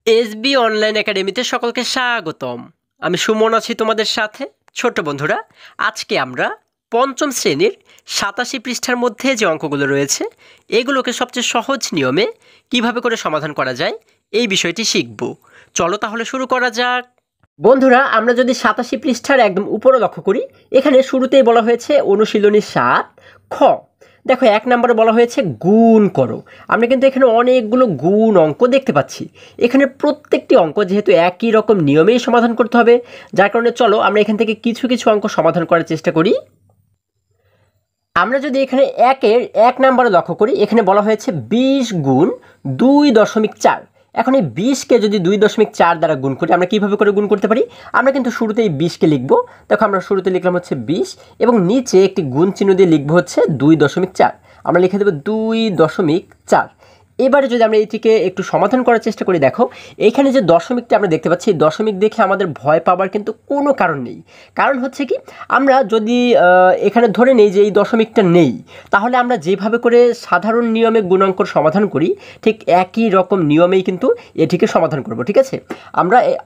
SB online একাডেমিতে সকলকে স্বাগতম। আমি সুমন আছি তোমাদের সাথে। ছোট্ট বন্ধুরা, আজকে আমরা পঞ্চম শ্রেণীর ৮৭ পৃষ্ঠার মধ্যে যে অঙ্কগুলো রয়েছে এগুলোকে সবচেয়ে সহজ নিয়মে কিভাবে করে সমাধান করা যায় এই বিষয়টি শিখব। চলো তাহলে শুরু করা যাক। বন্ধুরা, আমরা যদি ৮৭ পৃষ্ঠার একদম উপরে লক্ষ্য করি, এখানে শুরুতেই বলা হয়েছে অনুশীলনী ৭ খ। দেখো, ১ নম্বরে বলা হয়েছে গুণ করো। আমরা কিন্তু এখানে অনেকগুলো গুণ অঙ্ক দেখতে পাচ্ছি। এখানে প্রত্যেকটি অঙ্ক যেহেতু একই রকম নিয়মেই সমাধান করতে হবে, যার কারণে চলো আমরা এখান থেকে কিছু কিছু অঙ্ক সমাধান করার চেষ্টা করি। আমরা যদি এখানে ১ নম্বরে লক্ষ্য করি, এখানে বলা হয়েছে ২০ গুণ ২.৪। এখন এই ২০কে যদি ২.৪ দ্বারা গুণ করি, আমরা কীভাবে করে গুণ করতে পারি? আমরা কিন্তু শুরুতেই ২০কে লিখব। দেখো, আমরা শুরুতে লিখলাম হচ্ছে ২০ এবং নিচে একটি গুণ চিহ্ন দিয়ে লিখব হচ্ছে ২.৪। আমরা লিখে দেবো ২.৪। এবারে যদি আমরা এটিকে একটু সমাধান করার চেষ্টা করি, দেখো এইখানে যে দশমিকটা আমরা দেখতে পাচ্ছি, এই দশমিক দেখে আমাদের ভয় পাওয়ার কিন্তু কোনো কারণ নেই। কারণ হচ্ছে কি, আমরা যদি এখানে ধরে নেই যে এই দশমিকটা নেই, তাহলে আমরা যেভাবে করে সাধারণ নিয়মে গুণাঙ্কর সমাধান করি ঠিক একই রকম নিয়মেই কিন্তু এটিকে সমাধান করব। ঠিক আছে,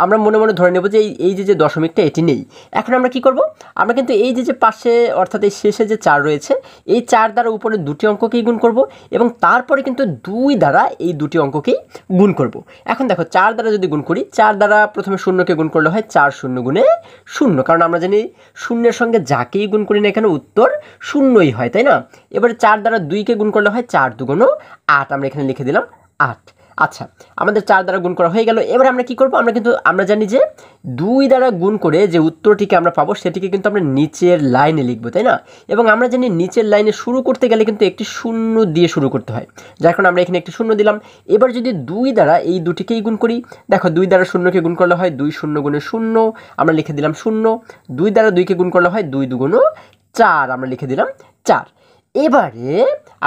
আমরা মনে মনে ধরে নেব যে এই যে দশমিকটা এটি নেই। এখন আমরা কি করব? আমরা কিন্তু এই যে পাশে অর্থাৎ এই শেষে যে ৪ রয়েছে, এই ৪ দ্বারা উপরে দুটি অঙ্ককেই গুণ করব এবং তারপরে কিন্তু ২ দ্বারা এই দুটি অঙ্ককেই গুণ করব। এখন দেখো, ৪ দ্বারা যদি গুণ করি, ৪ দ্বারা প্রথমে শূন্যকে গুণ করলে হয় ৪ শূন্য গুণে শূন্য, কারণ আমরা জানি শূন্যের সঙ্গে যাকেই গুণ করি না এখানে উত্তর শূন্যই হয়, তাই না? এবারে ৪ দ্বারা ২কে গুণ করলে হয় ৪ দুগুণ ৮। আমরা এখানে লিখে দিলাম ৮। আচ্ছা, আমাদের ৪ দ্বারা গুণ করা হয়ে গেল। এবার আমরা কি করব? আমরা জানি যে ২ দ্বারা গুণ করে যে উত্তরটিকে আমরা পাবো সেটিকে কিন্তু আমরা নিচের লাইনে লিখব, তাই না? এবং আমরা জানি নিচের লাইনে শুরু করতে গেলে কিন্তু একটি শূন্য দিয়ে শুরু করতে হয়, যার কারণে আমরা এখানে একটি শূন্য দিলাম। এবার যদি ২ দ্বারা এই দুটিকেই গুণ করি, দেখো ২ দ্বারা শূন্যকে গুণ করলে হয় ২ শূন্য গুণে শূন্য, আমরা লিখে দিলাম শূন্য। ২ দ্বারা ২কে গুণ করলে হয় ২ দুগুণ ৪, আমরা লিখে দিলাম ৪। এবারে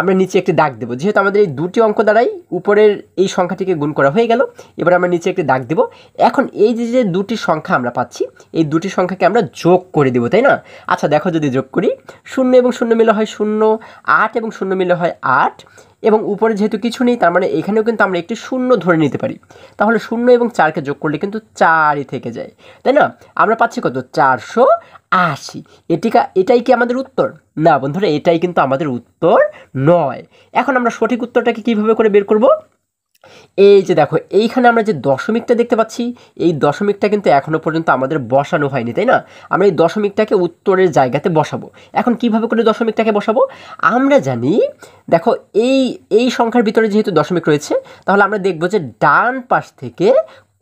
আমরা নিচে একটি দাগ দেবো, যেহেতু আমাদের এই দুটি অঙ্ক দ্বারাই উপরের এই সংখ্যাটিকে গুণ করা হয়ে গেল। এবার আমরা নিচে একটি দাগ দেব। এখন এই যে দুটি সংখ্যা আমরা পাচ্ছি, এই দুটি সংখ্যাকে আমরা যোগ করে দেবো, তাই না? আচ্ছা দেখো, যদি যোগ করি, ০ এবং ০ মিলে হয় ০, ৮ এবং ০ মিলে হয় ৮, এবং উপরে যেহেতু কিছু নেই, তার মানে এখানেও কিন্তু আমরা একটি শূন্য ধরে নিতে পারি। তাহলে ০ এবং ৪কে যোগ করলে কিন্তু ৪ই থেকে যায়, তাই না? আমরা পাচ্ছি কত? ৪৮০। এটাই কি আমাদের উত্তর? না বন্ধুরা, এটাই কিন্তু আমাদের উত্তর নয়। এখন আমরা সঠিক উত্তরটাকে কিভাবে করে বের করব? এই যে দেখো, এইখানে আমরা যে দশমিকটা দেখতে পাচ্ছি, এই দশমিকটা কিন্তু এখনো পর্যন্ত আমাদের বসানো হয়নি, তাই না? আমরা এই দশমিকটাকে উত্তরের জায়গাতে বসাবো। এখন কিভাবে করে দশমিকটাকে বসাবো? আমরা জানি, দেখো এই সংখ্যার ভিতরে যেহেতু দশমিক রয়েছে, তাহলে আমরা দেখব যে ডান পাশ থেকে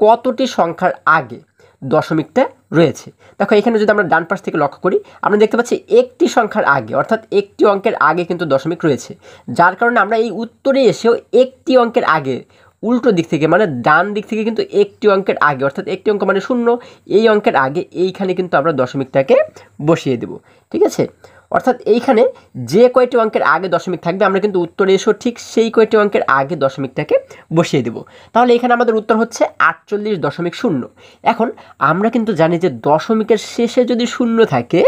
কতটি সংখ্যার আগে দশমিকটা রয়েছে। দেখো, এখানে যদি আমরা ডান পাশ থেকে লক্ষ্য করি, আমরা দেখতে পাচ্ছি একটি সংখ্যার আগে অর্থাৎ একটি অঙ্কের আগে কিন্তু দশমিক রয়েছে, যার কারণে আমরা এই উত্তরে এসেও একটি অঙ্কের আগে উল্টো দিক থেকে মানে ডান দিক থেকে কিন্তু একটি অঙ্কের আগে অর্থাৎ একটি অঙ্ক মানে ০, এই অঙ্কের আগে এইখানে কিন্তু আমরা দশমিকটাকে বসিয়ে দেব। ঠিক আছে, অর্থাৎ এইখানে যে কয়টি অঙ্কের আগে দশমিক থাকবে আমরা কিন্তু উত্তরে এসেও ঠিক সেই কয়টি অঙ্কের আগে দশমিকটাকে বসিয়ে দেব। তাহলে এখানে আমাদের উত্তর হচ্ছে ৪৮.০। এখন আমরা কিন্তু জানি যে দশমিকের শেষে যদি শূন্য থাকে,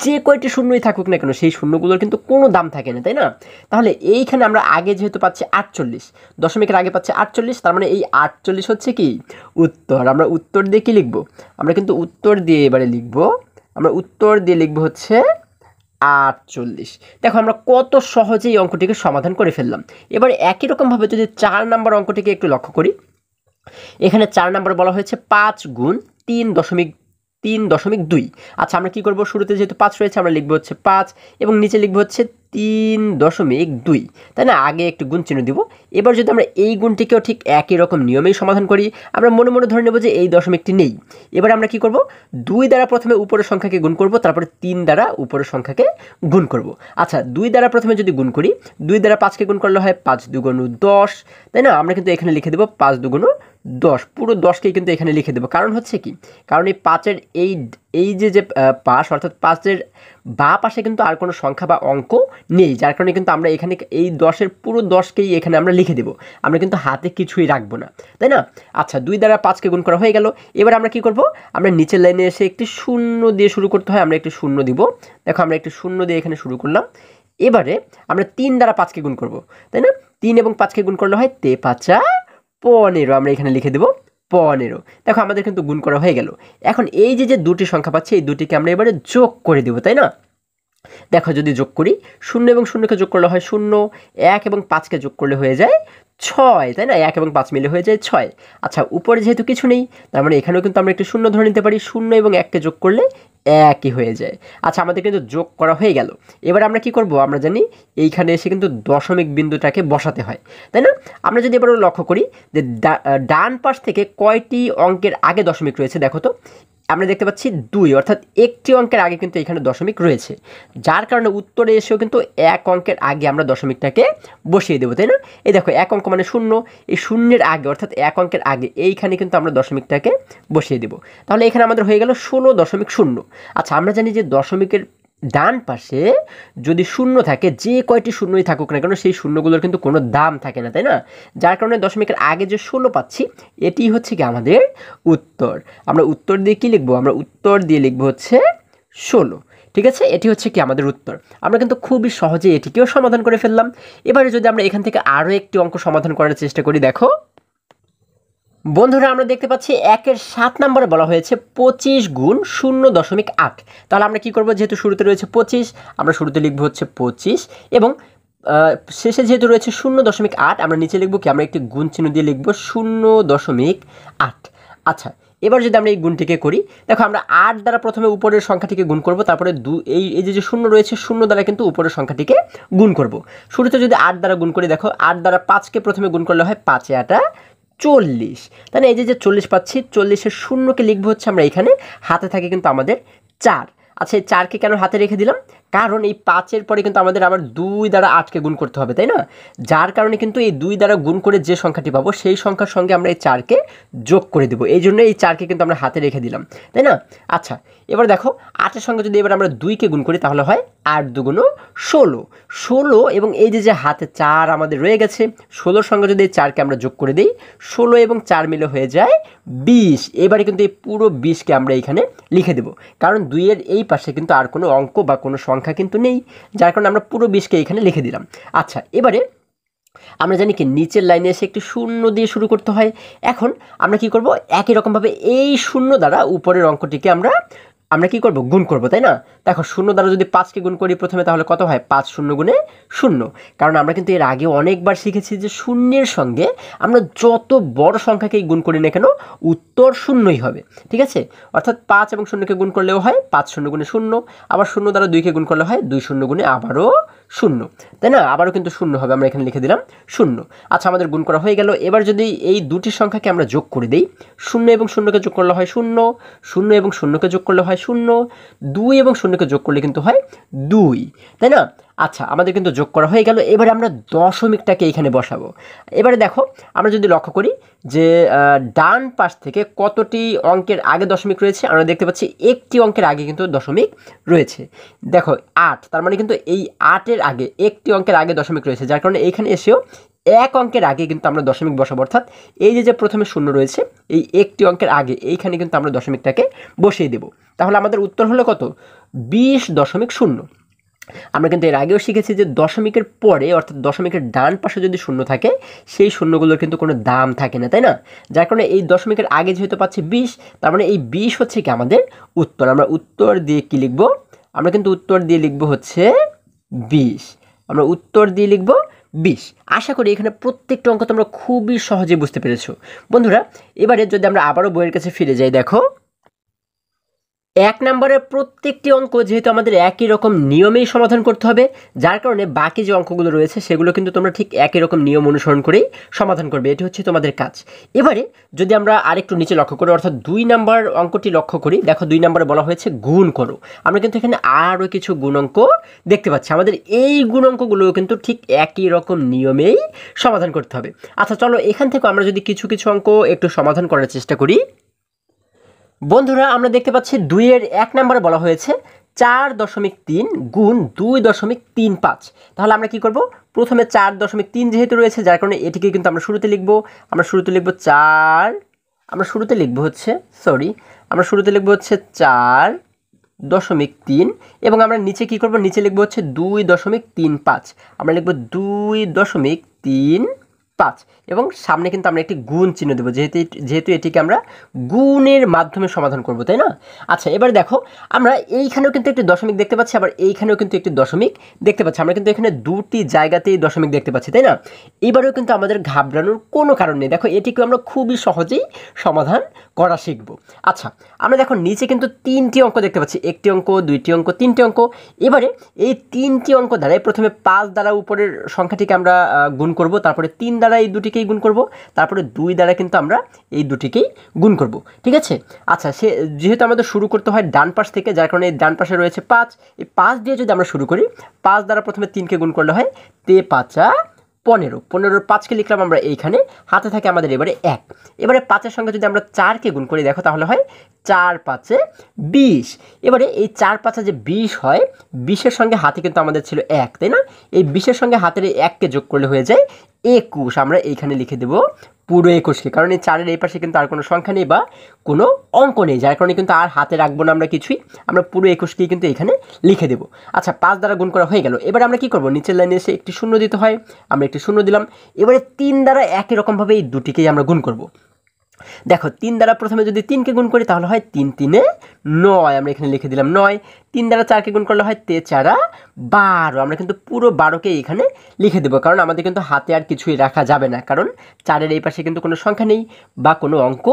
যে কয়টি শূন্যই থাকুক না কেন, সেই শূন্যগুলোর কিন্তু কোনো দাম থাকে না, তাই না? তাহলে এইখানে আমরা আগে যেহেতু পাচ্ছি ৪৮, দশমিকের আগে পাচ্ছি ৪৮, তার মানে এই ৪৮ হচ্ছে কি উত্তর। আমরা উত্তর দিয়ে কি লিখব? আমরা কিন্তু উত্তর দিয়ে এবারে লিখব, আমরা উত্তর দিয়ে লিখব হচ্ছে ৪৮। দেখো, আমরা কত সহজেই অঙ্কটিকে সমাধান করে ফেললাম। এবার একই রকমভাবে যদি ৪ নম্বর অঙ্কটিকে একটু লক্ষ্য করি, এখানে ৪ নম্বর বলা হয়েছে ৫ গুণ ৩.২। আচ্ছা, আমরা কি করব? শুরুতে যেহেতু ৫ রয়েছে, আমরা লিখবো হচ্ছে ৫ এবং নিচে লিখবো হচ্ছে ৩.২, তাই না? আগে একটু গুণ চিহ্ন দিব। এবার যদি আমরা এই গুণটিকেও ঠিক একই রকম নিয়মেই সমাধান করি, আমরা মনে মনে ধরে নেব যে এই দশমিকটি নেই। এবার আমরা কি করব? ২ দ্বারা প্রথমে উপরের সংখ্যাকে গুণ করব, তারপরে ৩ দ্বারা উপরের সংখ্যাকে গুণ করব। আচ্ছা, ২ দ্বারা প্রথমে যদি গুণ করি, ২ দ্বারা ৫কে গুণ করলে হয় ৫ দুগুণ ১০, তাই না? আমরা কিন্তু এখানে লিখে দেবো ৫ দুগুণ ১০, পুরো ১০কেই কিন্তু এখানে লিখে দেবো। কারণ হচ্ছে কি, কারণ এই ৫-এর এই যে পাশ অর্থাৎ ৫-এর বা পাশে কিন্তু আর কোনো সংখ্যা বা অঙ্ক নেই, যার কারণে কিন্তু আমরা এখানে এই ১০-এর পুরো ১০কেই এখানে আমরা লিখে দেবো। আমরা কিন্তু হাতে কিছুই রাখবো না, তাই না? আচ্ছা, ২ দ্বারা ৫কে গুণ করা হয়ে গেল। এবার আমরা কি করব? আমরা নিচের লাইনে এসে একটি শূন্য দিয়ে শুরু করতে হয়, আমরা একটি শূন্য দিব। দেখো, আমরা একটি শূন্য দিয়ে এখানে শুরু করলাম। এবারে আমরা ৩ দ্বারা ৫কে গুণ করব, তাই না? ৩ এবং ৫কে গুণ করলে হয় ৩ ৫ ১৫, আমরা এখানে লিখে দেবো 15। দেখো আমাদের কিন্তু গুণ করা হয়ে গেল। এখন এই যে দুটি সংখ্যা পাচ্ছি এই দুটিকে আমরা এবারে যোগ করে দেবো, তাই না? দেখো যদি যোগ করি, 0 এবং 0কে যোগ করলে হয় 0, 1 এবং 5কে যোগ করলে হয়ে যায় 6, তাই না? 1 এবং 5 মিলে হয়ে যায় 6। আচ্ছা, উপরে যেহেতু কিছু নেই, তার মানে এখানেও কিন্তু আমরা একটি 0 ধরে নিতে পারি। 0 এবং 1কে যোগ করলে 1ই হয়ে যায়। আচ্ছা, আমাদের কিন্তু যোগ করা হয়ে গেল। এবার আমরা কি করব? আমরা জানি এইখানে এসে কিন্তু দশমিক বিন্দুটাকে বসাতে হয়, তাই না? আমরা যদি এবার লক্ষ্য করি যে ডান পাশ থেকে কয়টি অঙ্কের আগে দশমিক রয়েছে, দেখো তো। আমরা দেখতে পাচ্ছি 2, অর্থাৎ একটি অঙ্কের আগে কিন্তু এখানে দশমিক রয়েছে, যার কারণে উত্তরে এসেও কিন্তু এক অঙ্কের আগে আমরা দশমিকটাকে বসিয়ে দেবো, তাই না? এই দেখো, এক অঙ্ক মানে 0, এই শূন্যের আগে অর্থাৎ এক অঙ্কের আগে এইখানে কিন্তু আমরা দশমিকটাকে বসিয়ে দেবো। তাহলে এখানে আমাদের হয়ে গেল 16.0। আচ্ছা, আমরা জানি যে দশমিকের ডান পাশে যদি শূন্য থাকে, যে কয়টি শূন্যই থাকুক না কেন, সেই শূন্যগুলোর কিন্তু কোনো দাম থাকে না, তাই না? যার কারণে দশমিকের আগে যে 16 পাচ্ছি, এটি হচ্ছে কি আমাদের উত্তর। আমরা উত্তর দিয়ে কি লিখবো? আমরা উত্তর দিয়ে লিখবো হচ্ছে 16। ঠিক আছে, এটি হচ্ছে কি আমাদের উত্তর। আমরা কিন্তু খুবই সহজে এটিকেও সমাধান করে ফেললাম। এবারে যদি আমরা এখান থেকে আরও একটি অঙ্ক সমাধান করার চেষ্টা করি, দেখো বন্ধুরা, আমরা দেখতে পাচ্ছি 1-এর 7 নম্বরে বলা হয়েছে 25 গুণ 0.8। তাহলে আমরা কি করব? যেহেতু শুরুতে রয়েছে 25, আমরা শুরুতে লিখবো হচ্ছে 25 এবং শেষে যেহেতু রয়েছে 0.8, আমরা নিচে লিখবো কি? আমরা একটি গুণ চিহ্ন দিয়ে লিখবো 0.8। আচ্ছা, এবার যদি আমরা এই গুণটিকে করি, দেখো আমরা 8 দ্বারা প্রথমে উপরের সংখ্যাটিকে গুণ করব, তারপরে এই যে 0 রয়েছে, 0 দ্বারা কিন্তু উপরের সংখ্যাটিকে গুণ করব। শুরুতে যদি 8 দ্বারা গুণ করি, দেখো 8 দ্বারা 5কে প্রথমে গুণ করলে হয় 5 8 40, তাই না? এই যে 40 পাচ্ছি, 40-এর 0কে লিখবো হচ্ছে আমরা এখানে, হাতে থাকে কিন্তু আমাদের 4। আচ্ছা, এই 4কে কেন হাতে রেখে দিলাম? কারণ এই 5-এর পরে কিন্তু আমাদের আবার 2 দ্বারা 8কে গুণ করতে হবে, তাই না? যার কারণে কিন্তু এই 2 দ্বারা গুণ করে যে সংখ্যাটি পাবো, সেই সংখ্যার সঙ্গে আমরা এই 4কে যোগ করে দেবো। এই জন্য এই 4কে কিন্তু আমরা হাতে রেখে দিলাম, তাই না? আচ্ছা, এবার দেখো 8-এর সঙ্গে যদি এবার আমরা 2কে গুণ করি, তাহলে হয় 8 2 16। 16 এবং এই যে হাতে 4 আমাদের রয়ে গেছে, 16-র সঙ্গে যদি এই 4কে আমরা যোগ করে দিই, 16 এবং 4 মিলে হয়ে যায় 20। এবারে কিন্তু এই পুরো 20কে আমরা এখানে লিখে দেব, কারণ 2-এর এই পাশে কিন্তু আর কোনো অঙ্ক বা কোনো সংখ্যা কিন্তু নেই, যার কারণে আমরা পুরো 20কে এখানে লিখে দিলাম। আচ্ছা, এবারে আমরা জানি কি নিচের লাইনে এসে একটি 0 দিয়ে শুরু করতে হয়। এখন আমরা কি করব? একই রকমভাবে এই 0 দ্বারা উপরের অঙ্কটিকে আমরা কি করব? গুণ করব, তাই না? দেখো 0 দ্বারা যদি 5কে গুণ করি প্রথমে, তাহলে কত হয়? 5 0 গুণে 0। কারণ আমরা কিন্তু এর আগে অনেকবার শিখেছি যে শূন্যের সঙ্গে আমরা যত বড় সংখ্যাকেই গুণ করি না কেন, উত্তর শূন্যই হবে। ঠিক আছে, অর্থাৎ 5 এবং 0কে গুণ করলেও হয় 5 0 গুণে 0, আবার 0 দ্বারা 2কে গুণ করলে হয় 2 0 গুণে আবারও 0, তাই না? আবারও কিন্তু 0 হবে, আমরা এখানে লিখে দিলাম 0। আচ্ছা, আমাদের গুণ করা হয়ে গেল। এবার যদি এই দুটি সংখ্যাকে আমরা যোগ করে দিই, 0 এবং 0কে যোগ করলে হয় 0, 0 এবং 0কে যোগ করলে হয় 0, 2 এবং 0কে যোগ করলে কিন্তু হয় 2, তাই না? আচ্ছা, আমাদের কিন্তু যোগ করা হয়ে গেল। এবারে আমরা দশমিকটাকে এখানে বসাবো। এবারে দেখো, আমরা যদি লক্ষ্য করি যে ডান পাশ থেকে কতটি অঙ্কের আগে দশমিক রয়েছে, আমরা দেখতে পাচ্ছি একটি অঙ্কের আগে কিন্তু দশমিক রয়েছে। দেখো 8, তার মানে কিন্তু এই 8-এর আগে একটি অঙ্কের আগে দশমিক রয়েছে, যার কারণে এইখানে এসেও এক অঙ্কের আগে কিন্তু আমরা দশমিক বসাবো। অর্থাৎ এই যে প্রথমে 0 রয়েছে, এই একটি অঙ্কের আগে এইখানে কিন্তু আমরা দশমিকটাকে বসিয়ে দেব। তাহলে আমাদের উত্তর হলো কত? 20.0। আমরা কিন্তু এর আগেও শিখেছি যে দশমিকের পরে অর্থাৎ দশমিকের ডান পাশে যদি 0 থাকে, সেই শূন্যগুলোর কিন্তু কোনো দাম থাকে না, তাই না? যার কারণে এই দশমিকের আগে যেহেতু পাচ্ছি 20, তার মানে এই 20 হচ্ছে কি আমাদের উত্তর। আমরা উত্তর দিয়ে কি লিখব? আমরা কিন্তু উত্তর দিয়ে লিখব হচ্ছে 20। আমরা উত্তর দিয়ে লিখব 20। আশা করি এখানে প্রত্যেকটা অঙ্ক তোমরা খুবই সহজে বুঝতে পেরেছো। বন্ধুরা, এবারে যদি আমরা আবারও বইয়ের কাছে ফিরে যাই, দেখো 1 নম্বরের প্রত্যেকটি অঙ্ক যেহেতু আমাদের একই রকম নিয়মেই সমাধান করতে হবে, যার কারণে বাকি যে অঙ্কগুলো রয়েছে সেগুলো কিন্তু তোমরা ঠিক একই রকম নিয়ম অনুসরণ করেই সমাধান করবে। এটি হচ্ছে তোমাদের কাজ। এবারে যদি আমরা আরেকটু নিচে লক্ষ্য করি, অর্থাৎ 2 নম্বর অঙ্কটি লক্ষ্য করি, দেখো 2 নম্বরে বলা হয়েছে গুণ করো। আমরা কিন্তু এখানে আরও কিছু গুণ অঙ্ক দেখতে পাচ্ছি। আমাদের এই গুণ অঙ্কগুলোও কিন্তু ঠিক একই রকম নিয়মেই সমাধান করতে হবে। আচ্ছা, চলো এখান থেকে আমরা যদি কিছু কিছু অঙ্ক একটু সমাধান করার চেষ্টা করি। বন্ধুরা, আমরা দেখতে পাচ্ছি 2-এর 1 নম্বরে বলা হয়েছে 4.3 গুণ 2.35। তাহলে আমরা কি করব? প্রথমে 4.3 যেহেতু রয়েছে, যার কারণে এটিকে কিন্তু আমরা শুরুতে লিখব। আমরা শুরুতে লিখব 4, আমরা শুরুতে লিখব হচ্ছে 4.3 এবং আমরা নিচে কি করব? নিচে লিখব হচ্ছে 2.35। আমরা লিখব 2.35। 5 এবং সামনে কিন্তু আমরা একটি গুণ চিহ্ন দেবো, যেহেতু এটিকে আমরা গুণের মাধ্যমে সমাধান করব, তাই না? আচ্ছা, এবার দেখো আমরা এইখানেও কিন্তু একটি দশমিক দেখতে পাচ্ছি, আবার এইখানেও কিন্তু একটি দশমিক দেখতে পাচ্ছি। আমরা কিন্তু এখানে দুটি জায়গাতেই দশমিক দেখতে পাচ্ছি, তাই না? এবারেও কিন্তু আমাদের ঘাবড়ানোর কোনো কারণ নেই। দেখো এটিকে আমরা খুবই সহজেই সমাধান করা শিখব। আচ্ছা, আমরা দেখো নিচে কিন্তু 3টি অঙ্ক দেখতে পাচ্ছি, 1টি অঙ্ক, 2টি অঙ্ক, 3টি অঙ্ক। এবারে এই 3টি অঙ্ক দ্বারাই প্রথমে 5 দ্বারা উপরের সংখ্যাটিকে আমরা গুণ করব, তারপরে 3 দ্বারা এই দুটিকেই গুণ করব, তারপরে 2 দ্বারা কিন্তু আমরা এই দুটিকেই গুণ করব, ঠিক আছে? আচ্ছা, যেহেতু আমাদের শুরু করতে হয় ডান পাশ থেকে, যার কারণে ডান পাশে রয়েছে 5। এই 5 দিয়ে যদি আমরা শুরু করি, 5 দ্বারা প্রথমে 3কে গুণ করলে হয় 5 15 5কে লিখলাম আমরা এইখানে, হাতে থাকে আমাদের এবারে 1। এবারে 5-এর সঙ্গে যদি আমরা 4কে গুণ করি, দেখো তাহলে হয় 4 5 20। এবারে এই 4 5 যে 20 হয়, 20-এর সঙ্গে হাতে কিন্তু আমাদের ছিল 1, তাই না? এই 20-এর সঙ্গে হাতের এই 1কে যোগ করলে হয়ে যায় 21। আমরা এইখানে লিখে দেব পুরো 21কে, কারণ এই 4-এর এই পাশে কিন্তু আর কোনো সংখ্যা নেই বা কোনো অঙ্ক নেই, যার কারণে কিন্তু আর হাতে রাখবো না আমরা কিছুই, আমরা পুরো 21কেই কিন্তু এখানে লিখে দেবো। আচ্ছা, 5 দ্বারা গুণ করা হয়ে গেল। এবার আমরা কি করব, নিচের লাইনে এসে একটি শূন্য দিতে হয়, আমরা একটি শূন্য দিলাম। এবারে 3 দ্বারা একই রকমভাবে এই দুটিকেই আমরা গুণ করব। দেখো 3 দ্বারা প্রথমে যদি 3কে গুণ করি, তাহলে হয় 3 3 9, আমরা এখানে লিখে দিলাম 9। 3 দ্বারা 4কে গুণ করলে হয় 3 4 12, আমরা কিন্তু পুরো 12কে এখানে লিখে দেবো, কারণ আমাদের কিন্তু হাতে আর কিছুই রাখা যাবে না, কারণ 4-এর এই পাশে কিন্তু কোনো সংখ্যা নেই বা কোনো অঙ্ক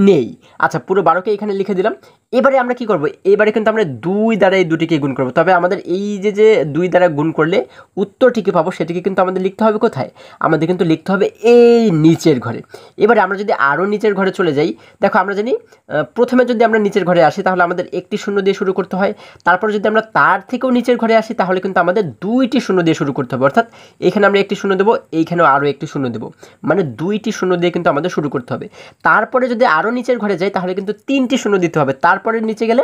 নেই। আচ্ছা, পুরো 12কে এখানে লিখে দিলাম। এবারে আমরা কি করব, এবারে কিন্তু আমরা 2 দ্বারা এই দুটিকে গুণ করব। তবে আমাদের এই যে 2 দ্বারা গুণ করলে উত্তরটিকে পাবো, সেটিকে কিন্তু আমাদের লিখতে হবে কোথায়? আমাদের কিন্তু লিখতে হবে এই নিচের ঘরে। এবারে আমরা যদি আরও নিচের ঘরে চলে যাই, দেখো আমরা জানি প্রথমে যদি আমরা নিচের ঘরে আসি, তাহলে আমাদের একটি শূন্য দিয়ে শুরু করতে হয়। তারপরে যদি আমরা তার থেকেও নিচের ঘরে আসি, তাহলে কিন্তু আমাদের 2টি শূন্য দিয়ে শুরু করতে হবে, অর্থাৎ এখানে আমরা একটি শূন্য দেবো, এইখানেও আরও একটি শূন্য দেবো, মানে 2টি শূন্য দিয়ে কিন্তু আমাদের শুরু করতে হবে। তারপরে যদি আরও নিচের ঘরে যাই, তাহলে কিন্তু 3টি শূন্য দিতে হবে, তারপরে নিচে গেলে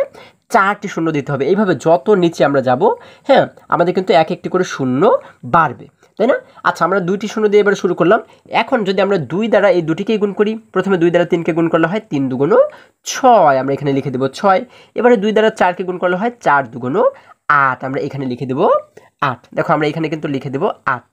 4টি শূন্য দিতে হবে। এইভাবে যত নিচে আমরা যাব, হ্যাঁ, আমাদের কিন্তু এক একটি করে শূন্য বাড়বে, তাই না? আচ্ছা, আমরা 2টি শূন্য দিয়ে এবার শুরু করলাম। এখন যদি আমরা 2 দ্বারা এই দুটিকেই গুণ করি, প্রথমে 2 দ্বারা 3কে গুণ করলে হয় 3 2 6, আমরা এখানে লিখে দেবো 6। এবারে 2 দ্বারা 4কে গুণ করলে হয় 4 2 8, আমরা এখানে লিখে দেবো 8। দেখো আমরা এখানে কিন্তু লিখে দেবো 8,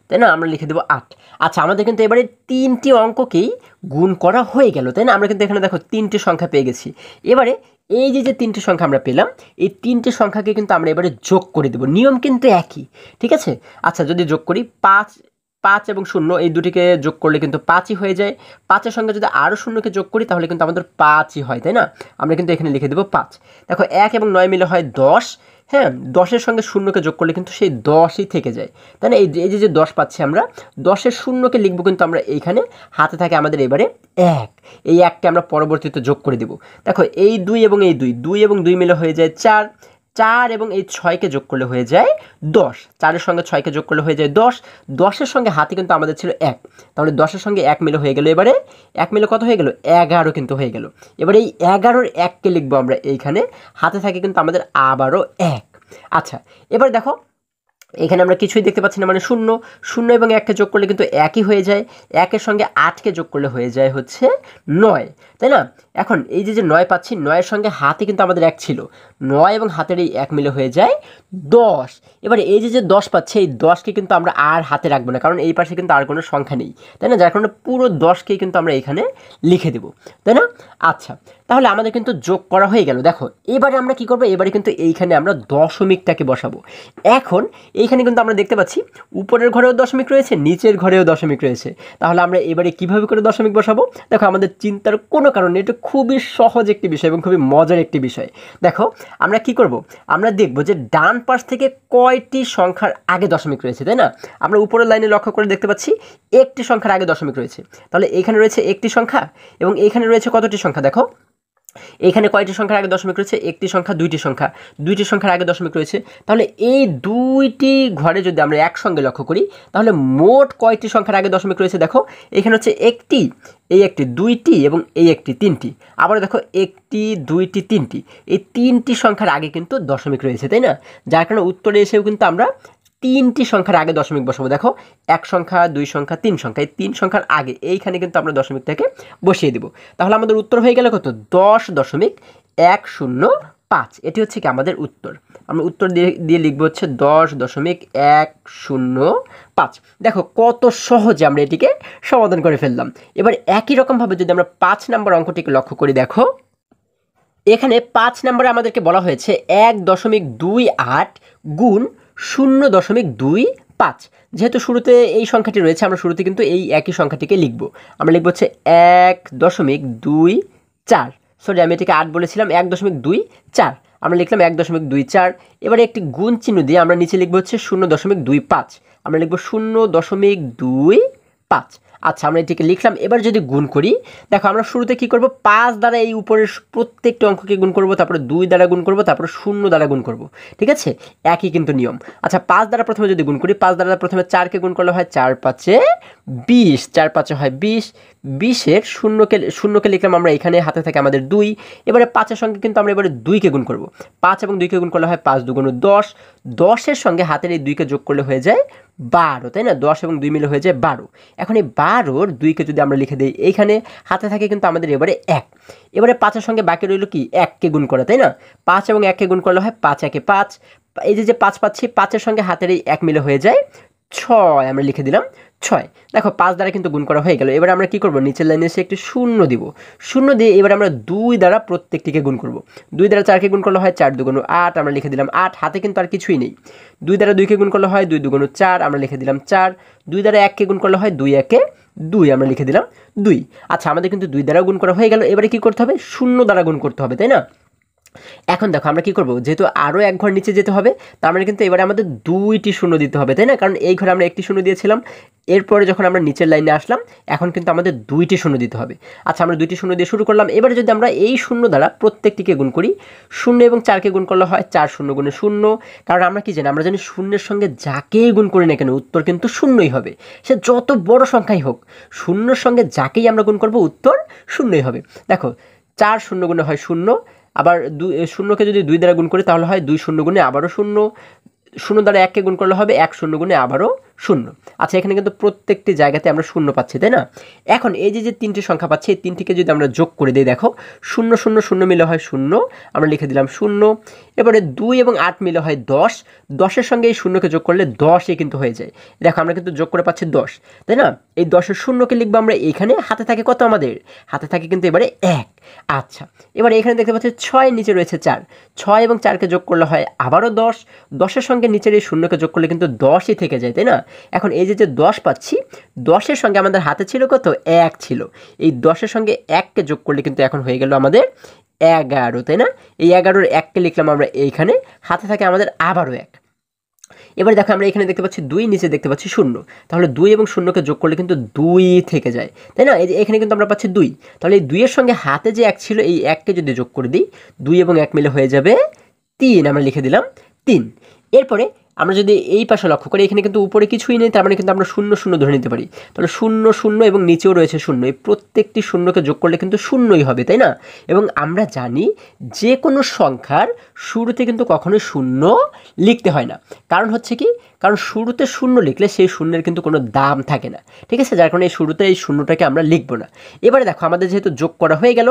তাই না? আমরা লিখে দেবো 8। আচ্ছা, আমাদের কিন্তু এবারে 3টি অঙ্ককেই গুণ করা হয়ে গেল, তাই না? আমরা কিন্তু এখানে দেখো 3টি সংখ্যা পেয়ে গেছি। এবারে এই যে 3টি সংখ্যা আমরা পেলাম, এই 3টি সংখ্যাকে কিন্তু আমরা এবারে যোগ করে দেবো। নিয়ম কিন্তু একই, ঠিক আছে? আচ্ছা, যদি যোগ করি 5 এবং 0 এই দুটিকে যোগ করলে কিন্তু 5ই হয়ে যায়। 5-এর সঙ্গে যদি আরও 0কে যোগ করি, তাহলে কিন্তু আমাদের 5ই হয়, তাই না? আমরা কিন্তু এখানে লিখে দেবো 5। দেখো 1 এবং 9 মিলে হয় 10, হ্যাঁ, 10-এর সঙ্গে 0কে যোগ করলে কিন্তু সেই 10ই থেকে যায়, তাই না? এই যে 10 পাচ্ছি আমরা, 10-এর 0কে লিখবো কিন্তু আমরা এইখানে, হাতে থাকে আমাদের এবারে 1। এই 1কে আমরা পরবর্তীতে যোগ করে দেবো। দেখো এই 2 এবং এই 2 এবং 2 মিলে হয়ে যায় 4, 4 এবং এই 6কে যোগ করলে হয়ে যায় 10, 4-এর সঙ্গে 6কে যোগ করলে হয়ে যায় 10, 10-এর সঙ্গে হাতে কিন্তু আমাদের ছিল 1, তাহলে 10-এর সঙ্গে 1 মিলে হয়ে গেল, এবারে 1 মিলে কত হয়ে গেল? 11 কিন্তু হয়ে গেল। এবারে এই 11-এর 1কে লিখবো আমরা এইখানে, হাতে থাকে কিন্তু আমাদের আবারও 1। আচ্ছা, এবার দেখো এখানে আমরা কিছুই দেখতে পাচ্ছি না, মানে 0 এবং 1কে যোগ করলে কিন্তু 1ই হয়ে যায়। 1-এর সঙ্গে 8কে যোগ করলে হয়ে যায় হচ্ছে 9, তাই না? এখন এই যে 9 পাচ্ছি, 9-এর সঙ্গে হাতে কিন্তু আমাদের 1 ছিল, 9 এবং হাতের এই 1 মিলে হয়ে যায় 10। এবারে এই যে 10 পাচ্ছি, এই 10কে কিন্তু আমরা আর হাতে রাখবো না, কারণ এই পাশে কিন্তু আর কোনো সংখ্যা নেই, তাই না? যার কারণে পুরো 10কেই কিন্তু আমরা এখানে লিখে দেবো, তাই না? আচ্ছা, তাহলে আমাদের কিন্তু যোগ করা হয়ে গেল। দেখো এবারে আমরা কি করবো, এবারে কিন্তু এইখানে আমরা দশমিকটাকে বসাবো। এখন এইখানে কিন্তু আমরা দেখতে পাচ্ছি উপরের ঘরেও দশমিক রয়েছে, নিচের ঘরেও দশমিক রয়েছে। তাহলে আমরা এবারে কিভাবে করে দশমিক বসাবো? দেখো আমাদের চিন্তার কোনো কারণ নেই, এটা খুবই সহজ একটি বিষয় এবং খুবই মজার একটি বিষয়। দেখো আমরা কি করব, আমরা দেখব যে ডান পাশ থেকে কয়টি সংখ্যার আগে দশমিক রয়েছে, তাই না? আমরা উপরের লাইনে লক্ষ্য করে দেখতে পাচ্ছি একটি সংখ্যার আগে দশমিক রয়েছে। তাহলে এখানে রয়েছে একটি সংখ্যা এবং এইখানে রয়েছে কতটি সংখ্যা? দেখো এখানে কয়টি সংখ্যার আগে দশমিক রয়েছে? একটি সংখ্যা, দুইটি সংখ্যার আগে দশমিক রয়েছে। তাহলে এই দুইটি ঘরে যদি আমরা একসঙ্গে লক্ষ্য করি, তাহলে মোট কয়টি সংখ্যার আগে দশমিক রয়েছে? দেখো এখানে হচ্ছে একটি, এই একটি, দুইটি এবং এই একটি, তিনটি। আবার দেখো একটি, দুইটি, তিনটি, এই 3টি সংখ্যার আগে কিন্তু দশমিক রয়েছে, তাই না? যার কারণে উত্তরে এসেও কিন্তু আমরা 3টি সংখ্যার আগে দশমিক বসাবো। দেখো 1 সংখ্যা, 2 সংখ্যা, 3 সংখ্যা, এই 3 সংখ্যার আগে এইখানে কিন্তু আমরা দশমিকটাকে বসিয়ে দেব। তাহলে আমাদের উত্তর হয়ে গেল কত? 10.105। 5। এটি হচ্ছে কি আমাদের উত্তর। আমরা উত্তর দিয়ে লিখবো হচ্ছে 10.105। দেখো কত সহজে আমরা এটিকে সমাধান করে ফেললাম। এবার একই রকমভাবে যদি আমরা 5 নম্বর অঙ্কটিকে লক্ষ্য করি, দেখো এখানে 5 নম্বরে আমাদেরকে বলা হয়েছে 1.28 গুণ 0.25। যেহেতু শুরুতে এই সংখ্যাটি রয়েছে, আমরা শুরুতে কিন্তু এই একই সংখ্যাটিকে লিখব। আমরা লিখব হচ্ছে 1.24। সরি, আমি এটিকে 8 বলেছিলাম, 1.24 আমরা লিখলাম 1.24। এবারে একটি গুণ চিহ্ন দিয়ে আমরা নিচে লিখব হচ্ছে 0.25। আমরা লিখব 0.25। আচ্ছা, আমরা এটিকে লিখলাম। এবার যদি গুণ করি, দেখো আমরা শুরুতে কি করব, 5 দ্বারা এই উপরের প্রত্যেকটা অঙ্ককে গুণ করব, তারপরে 2 দ্বারা গুণ করব, তারপরে 0 দ্বারা গুণ করব। ঠিক আছে, একই কিন্তু নিয়ম। আচ্ছা, 5 দ্বারা প্রথমে যদি গুণ করি, 5 দ্বারা প্রথমে 4কে গুণ করলে হয় 4 5 20, 4 5 হয় 20। 20-এর শূন্যকে লিখলাম আমরা এখানে, হাতে থাকে আমাদের 2। এবারে 5-এর সঙ্গে কিন্তু আমরা এবারে 2কে গুণ করব। 5 এবং 2কে গুণ করলে হয় 5 2 10। 10-এর সঙ্গে হাতের এই 2কে যোগ করলে হয়ে যায় 12, তাই না? 10 এবং 2 মিলে হয়ে যায় 12। এখন এই 12-র 2কে যদি আমরা লিখে দিই এইখানে, হাতে থাকে কিন্তু আমাদের এবারে 1। এবারে 5-এর সঙ্গে বাকি রইল কি, 1কে গুণ করা, তাই না? 5 এবং 1কে গুণ করলে হয় 5 1 5। এই যে 5 পাচ্ছি, 5-এর সঙ্গে হাতের এই 1 মিলে হয়ে যায় 6। আমরা লিখে দিলাম 6। দেখো 5 দ্বারা কিন্তু গুণ করা হয়ে গেল। এবার আমরা কি করব, নিচের লাইনে এসে একটি 0 দিব। 0 দিয়ে এবার আমরা 2 দ্বারা প্রত্যেকটিকে গুণ করব। 2 দ্বারা 4কে গুণ করলে হয় 4 2 8। আমরা লিখে দিলাম 8। হাতে কিন্তু আর কিছুই নেই। 2 দ্বারা 2কে গুণ করলে হয় 2 2 4। আমরা লিখে দিলাম 4। 2 দ্বারা 1কে গুণ করলে হয় 2 1 2। আমরা লিখে দিলাম 2। আচ্ছা, আমাদের কিন্তু 2 দ্বারা গুণ করা হয়ে গেল। এবারে কি করতে হবে, 0 দ্বারা গুণ করতে হবে, তাই না? এখন দেখো আমরা কি করব, যেহেতু আরও এক ঘর নিচে যেতে হবে, তার মানে কিন্তু এবারে আমাদের 2টি শূন্য দিতে হবে, তাই না? কারণ এই ঘরে আমরা একটি শূন্য দিয়েছিলাম। এরপরে যখন আমরা নিচের লাইনে আসলাম, এখন কিন্তু আমাদের 2টি শূন্য দিতে হবে। আচ্ছা, আমরা 2টি শূন্য দিয়ে শুরু করলাম। এবারে যদি আমরা এই শূন্য দ্বারা প্রত্যেকটিকে গুণ করি, 0 এবং 4কে গুণ করলে হয় 4 0 গুণে 0। কারণ আমরা কি জানি, আমরা জানি শূন্যের সঙ্গে যাকেই গুণ করি না কেন উত্তর কিন্তু শূন্যই হবে। সে যত বড় সংখ্যাই হোক, শূন্যর সঙ্গে যাকেই আমরা গুণ করব উত্তর শূন্যই হবে। দেখো 4 0 গুণে হয় 0। আবার 0কে যদি 2 দ্বারা গুণ করি তাহলে হয় 2 0 গুণে আবারও 0। 0 দ্বারা 1কে গুণ করলে হবে 1 0 গুণে আবারও 0। আচ্ছা, এখানে কিন্তু প্রত্যেকটি জায়গাতে আমরা 0 পাচ্ছি, তাই না? এখন এই যে 3টি সংখ্যা পাচ্ছি, এই 3টিকে যদি আমরা যোগ করে দিই, দেখো 0 0 0 মিলে হয় 0। আমরা লিখে দিলাম 0। এবারে 2 এবং 8 মিলে হয় 10। 10-এর সঙ্গে এই 0কে যোগ করলে 10ই কিন্তু হয়ে যায়। দেখো আমরা কিন্তু যোগ করে পাচ্ছি 10, তাই না? এই 10-এর 0কে লিখবো আমরা এইখানে, হাতে থাকে কত, আমাদের হাতে থাকে কিন্তু এবারে 1। আচ্ছা, এবারে এখানে দেখতে পাচ্ছি 6 নিচে রয়েছে 4। 6 এবং 4কে যোগ করলে হয় আবারও 10। 10-এর সঙ্গে নিচের এই 0কে যোগ করলে কিন্তু 10ই থেকে যায়, তাই না? এখন এই যে 10 পাচ্ছি, 10-এর সঙ্গে আমাদের হাতে ছিল কত, 1 ছিল। এই 10-এর সঙ্গে 1কে যোগ করলে কিন্তু এখন হয়ে গেল আমাদের 11, তাই না? এই 11-র 1কে লিখলাম আমরা এইখানে, হাতে থাকে আমাদের আবারও 1। এবার দেখো আমরা এখানে দেখতে পাচ্ছি 2, নিচে দেখতে পাচ্ছি 0। তাহলে 2 এবং 0কে যোগ করলে কিন্তু 2 থেকে যায়, তাই না? এই যে এখানে কিন্তু আমরা পাচ্ছি 2। তাহলে এই 2-এর সঙ্গে হাতে যে 1 ছিল, এই 1কে যদি যোগ করে দিই, 2 এবং 1 মিলে হয়ে যাবে 3। আমরা লিখে দিলাম 3। এরপরে আমরা যদি এই পাশে লক্ষ্য করি, এখানে কিন্তু উপরে কিছুই নেই, তার মানে কিন্তু আমরা 0 0 ধরে নিতে পারি। তাহলে 0 0 এবং নিচেও রয়েছে 0, এই প্রত্যেকটি শূন্যকে যোগ করলে কিন্তু 0ই হবে, তাই না? এবং আমরা জানি যে কোনো সংখ্যার শুরুতে কিন্তু কখনোই 0 লিখতে হয় না। কারণ হচ্ছে কি, কারণ শুরুতে 0 লিখলে সেই শূন্যের কিন্তু কোনো দাম থাকে না, ঠিক আছে? যার কারণে এই শুরুতে এই শূন্যটাকে আমরা লিখব না। এবারে দেখো আমাদের যেহেতু যোগ করা হয়ে গেল,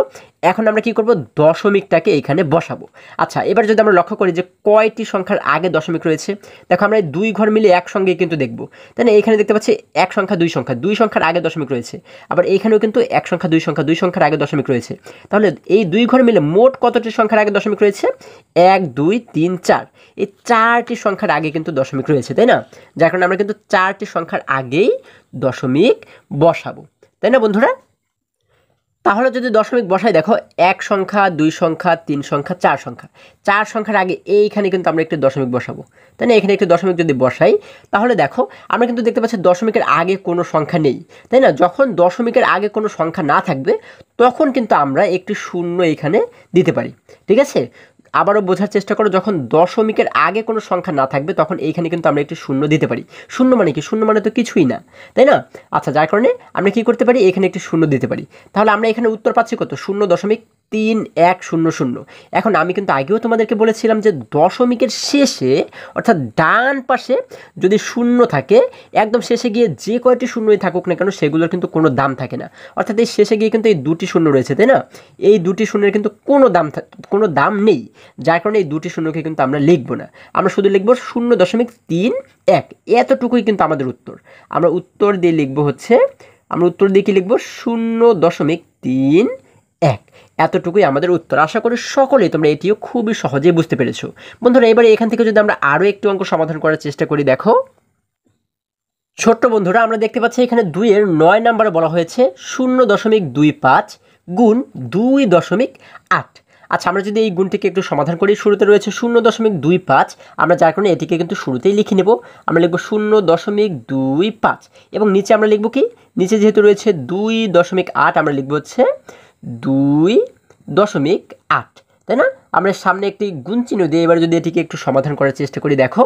এখন আমরা কি করব, দশমিকটাকে এইখানে বসাবো। আচ্ছা, এবার যদি আমরা লক্ষ্য করি যে কয়টি সংখ্যার আগে দশমিক রয়েছে, দেখো আমরা এই 2 ঘর মিলে একসঙ্গে কিন্তু দেখব, তাই না? এখানে দেখতে পাচ্ছি 1 সংখ্যা 2 সংখ্যা, 2 সংখ্যার আগে দশমিক রয়েছে। আবার এইখানেও কিন্তু 1 সংখ্যা 2 সংখ্যা, 2 সংখ্যার আগে দশমিক রয়েছে। তাহলে এই 2 ঘর মিলে মোট কতটি সংখ্যার আগে দশমিক রয়েছে? 1 2 3 4। এই 4টি সংখ্যার আগে কিন্তু দশমিক রয়েছে, তাই না? যার কারণে আমরা কিন্তু 4টি সংখ্যার আগেই দশমিক বসাবো, তাই না বন্ধুরা? তাহলে যদি দশমিক বসাই, দেখো 1 সংখ্যা 2 সংখ্যা 3 সংখ্যা 4 সংখ্যা, 4 সংখ্যার আগে এইখানে কিন্তু আমরা একটি দশমিক বসাবো, তাই না? এখানে একটি দশমিক যদি বসাই, তাহলে দেখো আমরা কিন্তু দেখতে পাচ্ছি দশমিকের আগে কোনো সংখ্যা নেই, তাই না? যখন দশমিকের আগে কোনো সংখ্যা না থাকবে, তখন কিন্তু আমরা একটি শূন্য এখানে দিতে পারি, ঠিক আছে? আবারও বোঝার চেষ্টা করো, যখন দশমিকের আগে কোনো সংখ্যা না থাকবে, তখন এইখানে কিন্তু আমরা একটি শূন্য দিতে পারি। শূন্য মানে কি? শূন্য মানে তো কিছুই না, তাই না? আচ্ছা, যার কারণে আমরা কি করতে পারি, এখানে একটি শূন্য দিতে পারি। তাহলে আমরা এখানে উত্তর পাচ্ছি কত? 0.5 0.3100। এখন আমি কিন্তু আগেও তোমাদেরকে বলেছিলাম যে দশমিকের শেষে অর্থাৎ ডান পাশে যদি শূন্য থাকে, একদম শেষে গিয়ে যে কয়টি শূন্যই থাকুক না কেন সেগুলোর কিন্তু কোনো দাম থাকে না। অর্থাৎ এই শেষে গিয়ে কিন্তু এই দুটি শূন্য রয়েছে, তাই না? এই দুটি শূন্যের কিন্তু কোনো দাম নেই, যার কারণে এই দুটি শূন্যকে কিন্তু আমরা লিখব না। আমরা শুধু লিখব 0.31। এতটুকুই কিন্তু আমাদের উত্তর। আমরা উত্তর দিয়ে লিখব হচ্ছে, আমরা উত্তর দিয়ে কি লিখব? 0.31। এতটুকুই আমাদের উত্তর। আশা করি সকলেই তোমরা এটিও খুবই সহজেই বুঝতে পেরেছো। বন্ধুরা, এবারে এখান থেকে যদি আমরা আরও একটু অঙ্ক সমাধান করার চেষ্টা করি, দেখো ছোট্ট বন্ধুরা, আমরা দেখতে পাচ্ছি এখানে 2-9 নম্বরে বলা হয়েছে 0.25 গুণ 2.8। আচ্ছা, আমরা যদি এই গুণটিকে একটু সমাধান করি, শুরুতে রয়েছে 0.25, আমরা যার কারণে এটিকে কিন্তু শুরুতেই লিখে নেব। আমরা লিখব 0.25 এবং নিচে আমরা লিখব কি? নিচে যেহেতু রয়েছে 2.8, আমরা লিখব হচ্ছে 2.8, তাই না? আমরা সামনে একটি গুণ চিহ্ন দিয়ে এবার যদি এটিকে একটু সমাধান করার চেষ্টা করি, দেখো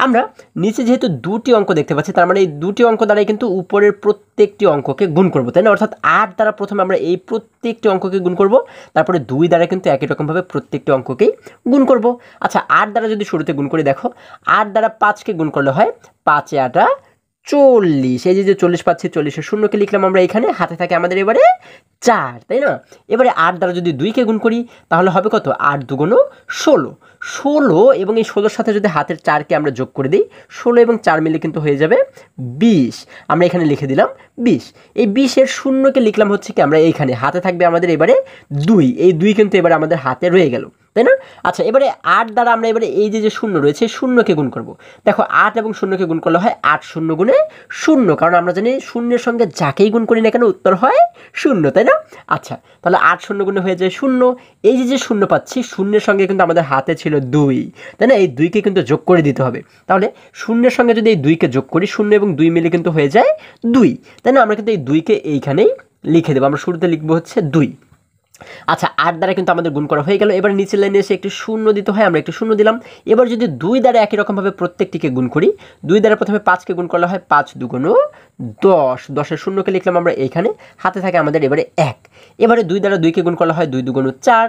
আমরা নিচে যেহেতু দুটি অঙ্ক দেখতে পাচ্ছি, তার মানে এই দুটি অঙ্ক দ্বারাই কিন্তু উপরের প্রত্যেকটি অঙ্ককে গুণ করব, তাই না? অর্থাৎ 8 দ্বারা প্রথমে আমরা এই প্রত্যেকটি অঙ্ককে গুণ করব, তারপরে 2 দ্বারা কিন্তু একই রকমভাবে প্রত্যেকটি অঙ্ককেই গুণ করব। আচ্ছা, 8 দ্বারা যদি শুরুতে গুণ করি, দেখো 8 দ্বারা 5কে গুণ করলে হয় 5-8 40। এই যে 40 পাচ্ছি, 40-এর শূন্যকে লিখলাম আমরা এখানে, হাতে থাকে আমাদের এবারে 4, তাই না? এবারে 8 দ্বারা যদি 2কে গুণ করি তাহলে হবে কত? 8×2 = 16 এবং এই 16-র সাথে যদি হাতের 4কে আমরা যোগ করে দিই, 16 এবং 4 মিলে কিন্তু হয়ে যাবে 20। আমরা এখানে লিখে দিলাম 20। এই 20-এর শূন্যকে লিখলাম হচ্ছে কি আমরা এইখানে, হাতে থাকবে আমাদের এবারে 2। এই 2 কিন্তু এবারে আমাদের হাতে রয়ে গেল, তাই না? আচ্ছা, এবারে 8 দ্বারা আমরা এবারে এই যে শূন্য রয়েছে শূন্যকে গুণ করব। দেখো 8 এবং শূন্যকে গুণ করলে হয় 8 শূন্য গুণে 0, কারণ আমরা জানি শূন্যের সঙ্গে যাকেই গুণ করি না কেন উত্তর হয় 0, তাই না? আচ্ছা, তাহলে 8 শূন্য গুণে হয়ে যায় 0। এই যে শূন্য পাচ্ছি, শূন্যের সঙ্গে কিন্তু আমাদের হাতে ছিল 2, তাই না? এই 2কে কিন্তু যোগ করে দিতে হবে। তাহলে শূন্যের সঙ্গে যদি এই 2কে যোগ করি, 0 এবং 2 মিলে কিন্তু হয়ে যায় 2, তাই না? আমরা কিন্তু এই 2কে এইখানেই লিখে দেবো। আমরা শুরুতে লিখবো হচ্ছে 2। আচ্ছা, 8 দ্বারা কিন্তু আমাদের গুণ করা হয়ে গেল। এবার নিচের লাইনে এসে একটু শূন্য দিতে হয়, আমরা একটু শূন্য দিলাম। এবার যদি 2 দ্বারা একই রকমভাবে প্রত্যেকটিকে গুণ করি, 2 দ্বারা প্রথমে 5কে গুণ করলে হয় 5×2 = 10। 10-এর শূন্যকে লিখলাম আমরা এইখানে, হাতে থাকে আমাদের এবারে 1। এবারে 2 দ্বারা 2কে গুণ করলে হয় 2×2 = 4।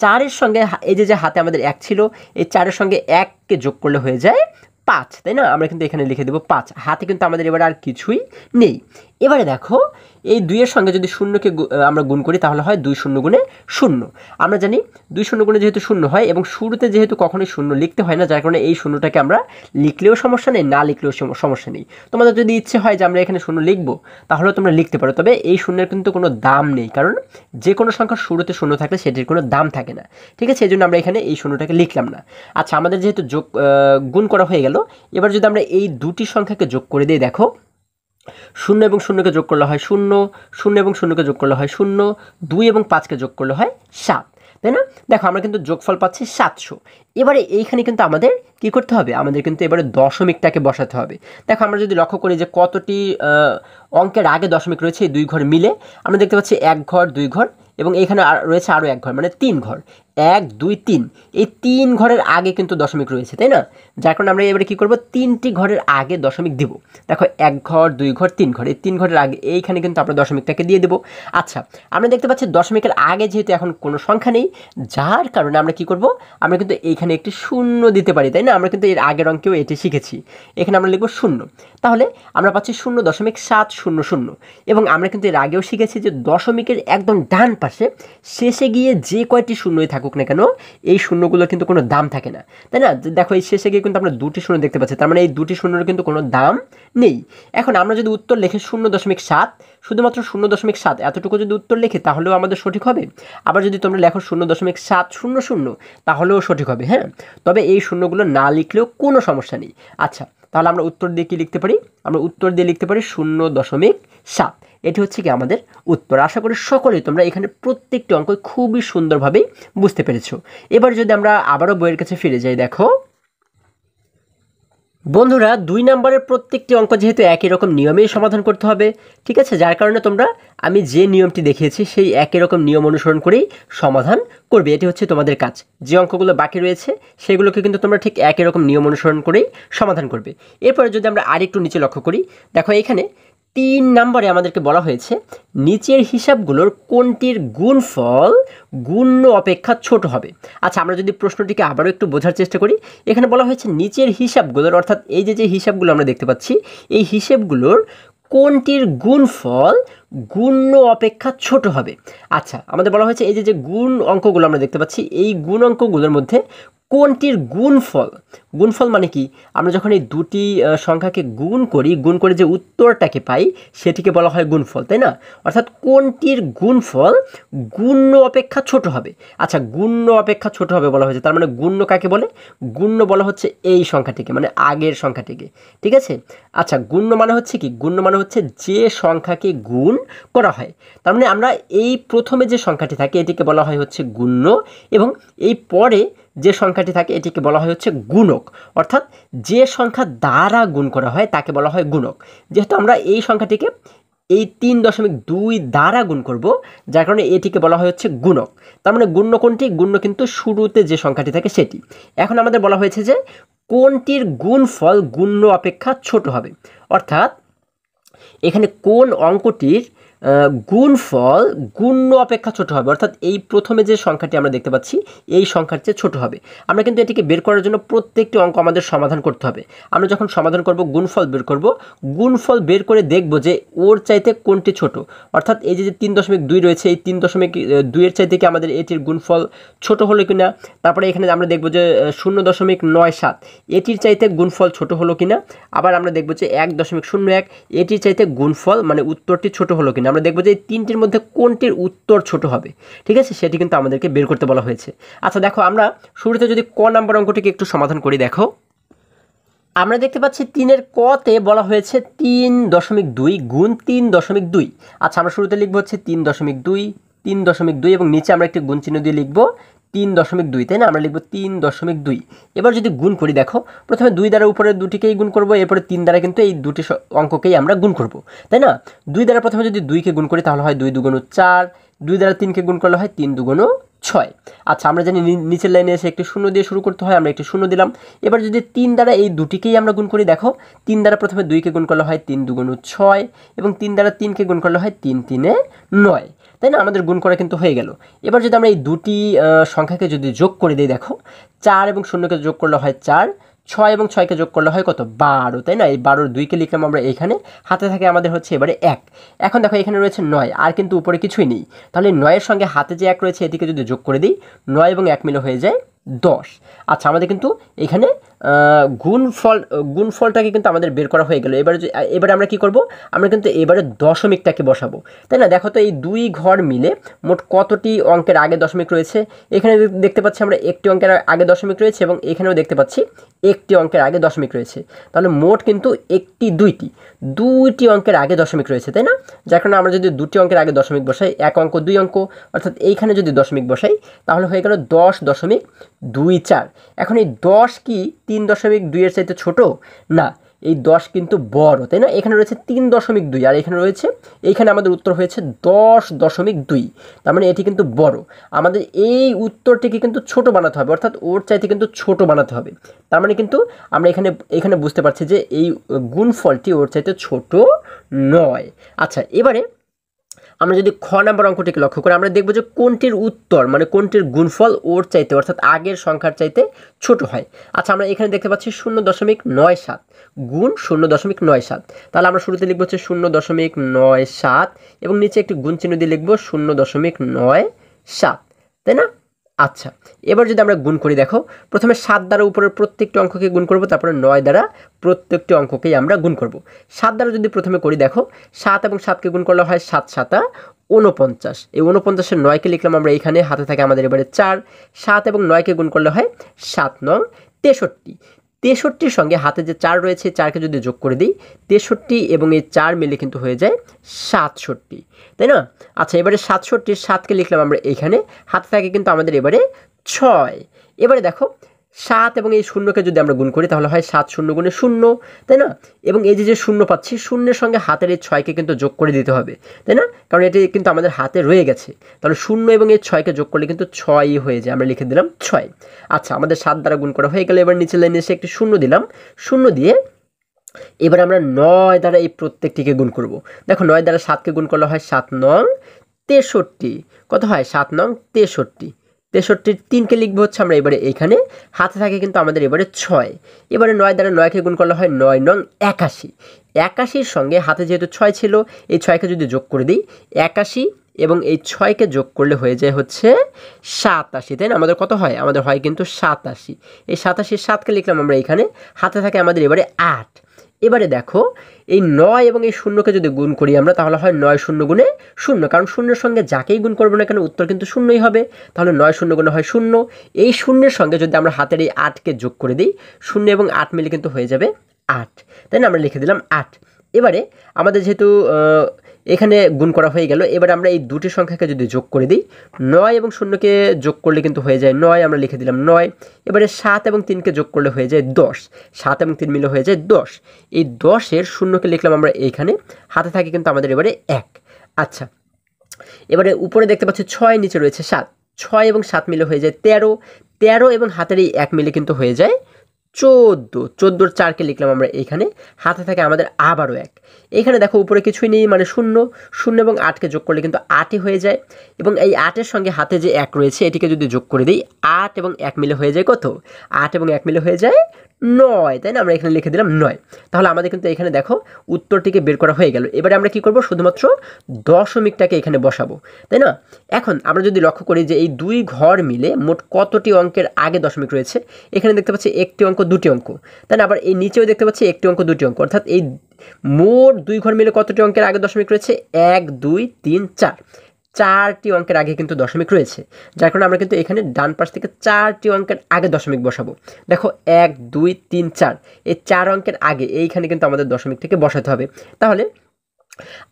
4-এর সঙ্গে এই যে হাতে আমাদের 1 ছিল, এই 4-এর সঙ্গে 1কে যোগ করলে হয়ে যায় 5, তাই না? আমরা কিন্তু এখানে লিখে দেবো 5। হাতে কিন্তু আমাদের এবার আর কিছুই নেই। এবারে দেখো এই 2-এর সঙ্গে যদি শূন্যকে আমরা গুণ করি তাহলে হয় 2 শূন্য গুণে 0। আমরা জানি 2 শূন্য গুণে যেহেতু 0 হয় এবং শুরুতে যেহেতু কখনোই শূন্য লিখতে হয় না, যার কারণে এই শূন্যটাকে আমরা লিখলেও সমস্যা নেই, না লিখলেও সমস্যা নেই। তোমাদের যদি ইচ্ছে হয় যে আমরা এখানে শূন্য লিখবো, তাহলে তোমরা লিখতে পারো, তবে এই শূন্যের কিন্তু কোনো দাম নেই, কারণ যে কোনো সংখ্যার শুরুতে শূন্য থাকলে সেটির কোনো দাম থাকে না, ঠিক আছে? এই জন্য আমরা এখানে এই শূন্যটাকে লিখলাম না। আচ্ছা, আমাদের যেহেতু গুণ করা হয়ে গেল, এবার যদি আমরা এই দুটি সংখ্যাকে যোগ করে দিই, দেখো 0 এবং 0কে যোগ করলে হয় 0, 0 এবং 0কে যোগ করলে হয় 0, 2 এবং 5কে যোগ করলে হয় 7, তাই না? দেখো আমরা কিন্তু যোগফল পাচ্ছি 700। এবারে এইখানে কিন্তু আমাদের কি করতে হবে? আমাদের কিন্তু এবারে দশমিকটাকে বসাতে হবে। দেখো আমরা যদি লক্ষ্য করি যে কতটি অঙ্কের আগে দশমিক রয়েছে এই 2 ঘর মিলে, আমরা দেখতে পাচ্ছি 1 ঘর, 2 ঘর এবং এখানে রয়েছে আরও 1 ঘর, মানে 3 ঘর। 1, 2, 3, এই 3 ঘরের আগে কিন্তু দশমিক রয়েছে, তাই না? যার কারণে আমরা এবারে কী করবো? 3টি ঘরের আগে দশমিক দিব। দেখো 1 ঘর, 2 ঘর, 3 ঘর, এই 3 ঘরের আগে এইখানে কিন্তু আমরা দশমিকটাকে দিয়ে দেবো। আচ্ছা, আমরা দেখতে পাচ্ছি দশমিকের আগে যেহেতু এখন কোনো সংখ্যা নেই, যার কারণে আমরা কি করব? আমরা কিন্তু এইখানে একটি শূন্য দিতে পারি, তাই না? আমরা কিন্তু এর আগের অঙ্কেও এটি শিখেছি। এখানে আমরা লিখব 0। তাহলে আমরা পাচ্ছি 0.700 এবং আমরা কিন্তু এর আগেও শিখেছি যে দশমিকের একদম ডান পাশে শেষে গিয়ে যে কয়টি শূন্যই থাকুক না কেন, এই শূন্যগুলোর কিন্তু কোনো দাম থাকে না, তাই না? দেখো এই শেষে গিয়ে কিন্তু আমরা 2টি শূন্য দেখতে পাচ্ছি, তার মানে এই 2টি শূন্যের কিন্তু কোনো দাম নেই। এখন আমরা যদি উত্তর লিখি 0.7, শুধুমাত্র 0.7 এতটুকু যদি উত্তর লিখি তাহলেও আমাদের সঠিক হবে। আবার যদি তোমরা লেখো 0.700 তাহলেও সঠিক হবে, হ্যাঁ? তবে এই শূন্যগুলো না লিখলেও কোনো সমস্যা নেই। আচ্ছা, তাহলে আমরা উত্তর দিয়ে কি লিখতে পারি? আমরা উত্তর দিয়ে লিখতে পারি 0.7। এটি হচ্ছে কি আমাদের উত্তর। আশা করি সকলেই তোমরা এখানে প্রত্যেকটি অঙ্ক খুবই সুন্দরভাবেই বুঝতে পেরেছো। এবার যদি আমরা আবারও বইয়ের কাছে ফিরে যাই, দেখো বন্ধুরা 2 নম্বরের প্রত্যেকটি অঙ্ক যেহেতু একই রকম নিয়মেই সমাধান করতে হবে, ঠিক আছে? যার কারণে তোমরা আমি যে নিয়মটি দেখিয়েছি সেই একই রকম নিয়ম অনুসরণ করেই সমাধান করবে। এটি হচ্ছে তোমাদের কাজ। যে অঙ্কগুলো বাকি রয়েছে সেগুলোকে কিন্তু তোমরা ঠিক একই রকম নিয়ম অনুসরণ করেই সমাধান করবে। এরপরে যদি আমরা আরেকটু নিচে লক্ষ্য করি, দেখো এখানে 3 নম্বরে আমাদেরকে বলা হয়েছে নিচের হিসাবগুলোর কোনটির গুণফল গুণ্য অপেক্ষা ছোট হবে। আচ্ছা, আমরা যদি প্রশ্নটিকে আবারও একটু বোঝার চেষ্টা করি, এখানে বলা হয়েছে নিচের হিসাবগুলোর, অর্থাৎ এই যে হিসাবগুলো আমরা দেখতে পাচ্ছি, এই হিসাবগুলোর কোনটির গুণফল গুণ্য অপেক্ষা ছোট হবে। আচ্ছা, আমাদের বলা হয়েছে এই যে গুণ অঙ্কগুলো আমরা দেখতে পাচ্ছি, এই গুণ অঙ্কগুলোর মধ্যে কোনটির গুণফল, গুণফল মানে কি, আমরা যখন এই দুটি সংখ্যাকে গুণ করি, গুণ করে যে উত্তরটাকে পাই সেটিকে বলা হয় গুণফল, তাই না? অর্থাৎ কোনটির গুণফল গুণ্য অপেক্ষা ছোট হবে। আচ্ছা, গুণ্য অপেক্ষা ছোট হবে বলা হয়েছে, তার মানে গুণ্য কাকে বলে? গুণ্য বলা হচ্ছে এই সংখ্যাটিকে, মানে আগের সংখ্যাটিকে, ঠিক আছে? আচ্ছা, গুণ্য মানে হচ্ছে কি? গুণ্য মানে হচ্ছে যে সংখ্যাকে গুণ করা হয়। তার মানে আমরা এই প্রথমে যে সংখ্যাটি থাকে এটিকে বলা হয় হচ্ছে গুণ্য, এবং এই পরে যে সংখ্যাটি থাকে এটিকে বলা হয় হচ্ছে গুণক। অর্থাৎ যে সংখ্যা দ্বারা গুণ করা হয় তাকে বলা হয় গুণক। যেহেতু আমরা এই সংখ্যাটিকে এই 3.2 দ্বারা গুণ করব, যার কারণে এটিকে বলা হয় হচ্ছে গুণক। তার মানে গুণ্য কোনটি? গুণ্য কিন্তু শুরুতে যে সংখ্যাটি থাকে সেটি। এখন আমাদের বলা হয়েছে যে কোনটির গুণফল গুণ্য অপেক্ষা ছোট হবে, অর্থাৎ এখানে কোন অঙ্কটির গুণফল গুণ্য অপেক্ষা ছোট হবে, অর্থাৎ এই প্রথমে যে সংখ্যাটি আমরা দেখতে পাচ্ছি এই সংখ্যার চেয়ে ছোট হবে। আমরা কিন্তু এটিকে বের করার জন্য প্রত্যেকটি অঙ্ক আমাদের সমাধান করতে হবে। আমরা যখন সমাধান করব গুণফল বের করব, গুণফল বের করে দেখব যে ওর চাইতে কোনটি ছোট। অর্থাৎ এই যে 3.2 রয়েছে, এই 3.2 এর চাইতে কি আমাদের এটির গুণফল ছোট হলো কিনা। তারপরে এখানে আমরা দেখব যে 0.97 এটির চাইতে গুণফল ছোট হলো কিনা। আবার আমরা দেখব যে 1.01 এটির চাইতে গুণফল মানে উত্তরটি ছোট হলো কিনা। আমরা দেখব যে এই তিনটির মধ্যে কোনটির উত্তর ছোট হবে, ঠিক আছে? সেটি কিন্তু আমাদেরকে বের করতে বলা হয়েছে। আচ্ছা দেখো, আমরা শুরুতে যদি ক নাম্বার অঙ্কটিকে একটু সমাধান করি, দেখো আমরা দেখতে পাচ্ছি 3-এর কতে বলা হয়েছে 3.2 গুণ 3.2। আচ্ছা, আমরা শুরুতে লিখবো হচ্ছে 3.2 এবং নিচে আমরা একটি গুণ চিহ্ন দিয়ে লিখবো 3.2, তাই না? আমরা লিখবো 3.2। এবার যদি গুণ করি, দেখো প্রথমে 2 দ্বারা উপরে দুটিকেই গুণ করব, এরপরে 3 দ্বারা কিন্তু এই দুটি অঙ্ককেই আমরা গুণ করব, তাই না? 2 দ্বারা প্রথমে যদি 2কে গুণ করি তাহলে হয় 2 2 4, 2 দ্বারা 3কে গুণ করলে হয় 3 2 6। আচ্ছা, আমরা জানি নিচের লাইনে এসে একটি শূন্য দিয়ে শুরু করতে হয়, আমরা একটি শূন্য দিলাম। এবার যদি 3 দ্বারা এই দুটিকেই আমরা গুণ করি, দেখো 3 দ্বারা প্রথমে 2কে গুণ করলে হয় 3 2 6, এবং 3 দ্বারা 3কে গুণ করলে হয় 3 3 9, তাই না? আমাদের গুণ করা কিন্তু হয়ে গেল। এবার যদি আমরা এই দুটি সংখ্যাকে যদি যোগ করে দিই, দেখো 4 এবং 0কে যোগ করলে হয় 4, 6 এবং 6কে যোগ করলে হয় কত? 12, তাই না? এই 12-র 2কে লিখলাম আমরা এখানে, হাতে থাকে আমাদের হচ্ছে এবারে 1। এখন দেখো এখানে রয়েছে 9, আর কিন্তু উপরে কিছুই নেই। তাহলে 9-এর সঙ্গে হাতে যে 1 রয়েছে এটিকে যদি যোগ করে দিই, 9 এবং 1 মিলে হয়ে যায় 10। আচ্ছা, আমাদের কিন্তু এখানে গুণফলটাকে কিন্তু আমাদের বের করা হয়ে গেল। এবারে আমরা কি করব? আমরা কিন্তু এবারে দশমিকটাকে বসাবো, তাই না? দেখো তো এই 2 ঘর মিলে মোট কতটি অঙ্কের আগে দশমিক রয়েছে? এখানে দেখতে পাচ্ছি আমরা একটি অঙ্কের আগে দশমিক রয়েছে, এবং এখানেও দেখতে পাচ্ছি একটি অঙ্কের আগে দশমিক রয়েছে। তাহলে মোট কিন্তু দুইটি অঙ্কের আগে দশমিক রয়েছে, তাই না? যার কারণে আমরা যদি দুটি অঙ্কের আগে দশমিক বসাই, 1 অঙ্ক 2 অঙ্ক, অর্থাৎ এইখানে যদি দশমিক বসাই তাহলে হয়ে গেল 10.24। এখন এই 10 কি 3.2 এর চাইতে ছোট? না, এই 10 কিন্তু বড়, তাই না? এখানে রয়েছে 3.2 আর এখানে রয়েছে, এইখানে আমাদের উত্তর হয়েছে 10.2। তার মানে এটি কিন্তু বড়। আমাদের এই উত্তরটিকে কিন্তু ছোট বানাতে হবে, অর্থাৎ ওর চাইতে কিন্তু ছোট বানাতে হবে। তার মানে কিন্তু আমরা এখানে বুঝতে পারছি যে এই গুণফলটি ওর চাইতে ছোট নয়। আচ্ছা, এবারে আমরা যদি খ নাম্বার অঙ্কটিকে লক্ষ্য করি, আমরা দেখব যে কোনটির উত্তর মানে কোনটির গুণফল ওর চাইতে, অর্থাৎ আগের সংখ্যার চাইতে ছোট হয়। আচ্ছা, আমরা এখানে দেখতে পাচ্ছি 0.97 গুণ 0.97। তাহলে আমরা শুরুতে লিখবো হচ্ছে 0.97 এবং নিচে একটি গুণ চিহ্ন দিয়ে লিখবো 0.97, তাই না? আচ্ছা, এবার যদি আমরা গুণ করি, দেখো প্রথমে 7 দ্বারা উপরের প্রত্যেকটি অঙ্ককে গুণ করব, তারপরে 9 দ্বারা প্রত্যেকটি অঙ্ককেই আমরা গুণ করব। 7 দ্বারা যদি প্রথমে করি, দেখো 7 এবং 7কে গুণ করলে হয় 7 7 49। এই 49-এর 9কে লিখলাম আমরা এইখানে, হাতে থাকে আমাদের এবারে 4, 7 এবং 9কে গুণ করলে হয় 7 9 63। 63-র সঙ্গে হাতে যে 4 রয়েছে 4কে যদি যোগ করে দিই, 63 এবং এই 4 মিলে কিন্তু হয়ে যায় 67, তাই না? আচ্ছা, এবারে 67-র 7কে লিখলাম আমরা এইখানে, হাতে থাকে কিন্তু আমাদের এবারে 6। এবারে দেখো 7 এবং এই শূন্যকে যদি আমরা গুণ করি তাহলে হয় 7 0 গুণে 0, তাই না? এবং এই যে শূন্য পাচ্ছি, শূন্যের সঙ্গে হাতের এই 6কে কিন্তু যোগ করে দিতে হবে, তাই না? কারণ এটি কিন্তু আমাদের হাতে রয়ে গেছে। তাহলে 0 এবং এই 6কে যোগ করলে কিন্তু 6ই হয়ে যায়, আমরা লিখে দিলাম 6। আচ্ছা, আমাদের 7 দ্বারা গুণ করা হয়ে গেলে এবার নিচের লাইনে এসে একটি শূন্য দিলাম, শূন্য দিয়ে এবার আমরা 9 দ্বারা এই প্রত্যেকটিকে গুণ করব। দেখো 9 দ্বারা 7কে গুণ করলে হয় 7 নং 63। কত হয়? 7 নং 63। 63-র 3কে লিখবো হচ্ছে আমরা এবারে এইখানে, হাতে থাকে কিন্তু আমাদের এবারে 6। এবারে 9 দ্বারা 9কে গুণ করলে হয় 9 নং 81। 81-র সঙ্গে হাতে যেহেতু 6 ছিল, এই 6কে যদি যোগ করে দিই, 81 এবং এই 6কে যোগ করলে হয়ে যায় হচ্ছে 87, তাই না? আমাদের কত হয়? আমাদের হয় কিন্তু 87। এই 87-র 7কে লিখলাম আমরা এখানে, হাতে থাকে আমাদের এবারে 8। এবারে দেখো এই 9 এবং এই 0কে যদি গুণ করি আমরা, তাহলে হয় 9 শূন্য গুণে 0, কারণ শূন্যের সঙ্গে যাকেই গুণ করবো না কেন উত্তর কিন্তু শূন্যই হবে। তাহলে 9 শূন্য গুণে হয় 0। এই শূন্যের সঙ্গে যদি আমরা হাতের এই 8কে যোগ করে দিই, 0 এবং 8 মিলে কিন্তু হয়ে যাবে 8, তাই না? আমরা লিখে দিলাম 8। এবারে আমাদের যেহেতু এখানে গুণ করা হয়ে গেল, এবারে আমরা এই দুটি সংখ্যাকে যদি যোগ করে দিই, 9 এবং 0কে যোগ করলে কিন্তু হয়ে যায় 9, আমরা লিখে দিলাম 9। এবারে 7 এবং 3কে যোগ করলে হয়ে যায় 10, 7 এবং 3 মিলে হয়ে যায় 10। এই 10-এর 0কে লিখলাম আমরা এইখানে, হাতে থাকে কিন্তু আমাদের এবারে 1। আচ্ছা, এবারে উপরে দেখতে পাচ্ছি 6, নিচে রয়েছে 7, 6 এবং 7 মিলে হয়ে যায় 13, 13 এবং হাতের এই 1 মিলে কিন্তু হয়ে যায় 14, 14-র 4কে লিখলাম আমরা এইখানে, হাতে থাকে আমাদের আবারও 1। এইখানে দেখো উপরে কিছুই নেই, মানে 0, 0 এবং 8কে যোগ করলে কিন্তু 8ই হয়ে যায়, এবং এই 8-এর সঙ্গে হাতে যে 1 রয়েছে এটিকে যদি যোগ করে দিই, 8 এবং 1 মিলে হয়ে যায় কত? 8 এবং 1 মিলে হয়ে যায় 9, তাই না? আমরা এখানে লিখে দিলাম 9। তাহলে আমাদের কিন্তু এখানে দেখো উত্তরটিকে বের করা হয়ে গেল। এবারে আমরা কি করব? শুধুমাত্র দশমিকটাকে এখানে বসাবো, তাই না? এখন আমরা যদি লক্ষ্য করি যে এই দুই ঘর মিলে মোট কতটি অঙ্কের আগে দশমিক রয়েছে, এখানে দেখতে পাচ্ছি একটি অঙ্ক, দুটি অঙ্ক, তাই না? আবার এই নিচেও দেখতে পাচ্ছি একটি অঙ্ক, দুটি অঙ্ক, অর্থাৎ এই মোট দুই ঘর মিলে কতটি অঙ্কের আগে দশমিক রয়েছে? 1 2 3 4, 4টি অঙ্কের আগে কিন্তু দশমিক রয়েছে, যার কারণে আমরা কিন্তু এখানে ডান পাশ থেকে 4টি অঙ্কের আগে দশমিক বসাবো। দেখো 1 2 3 4, এই 4 অঙ্কের আগে এইখানে কিন্তু আমাদের দশমিকটাকে বসাতে হবে। তাহলে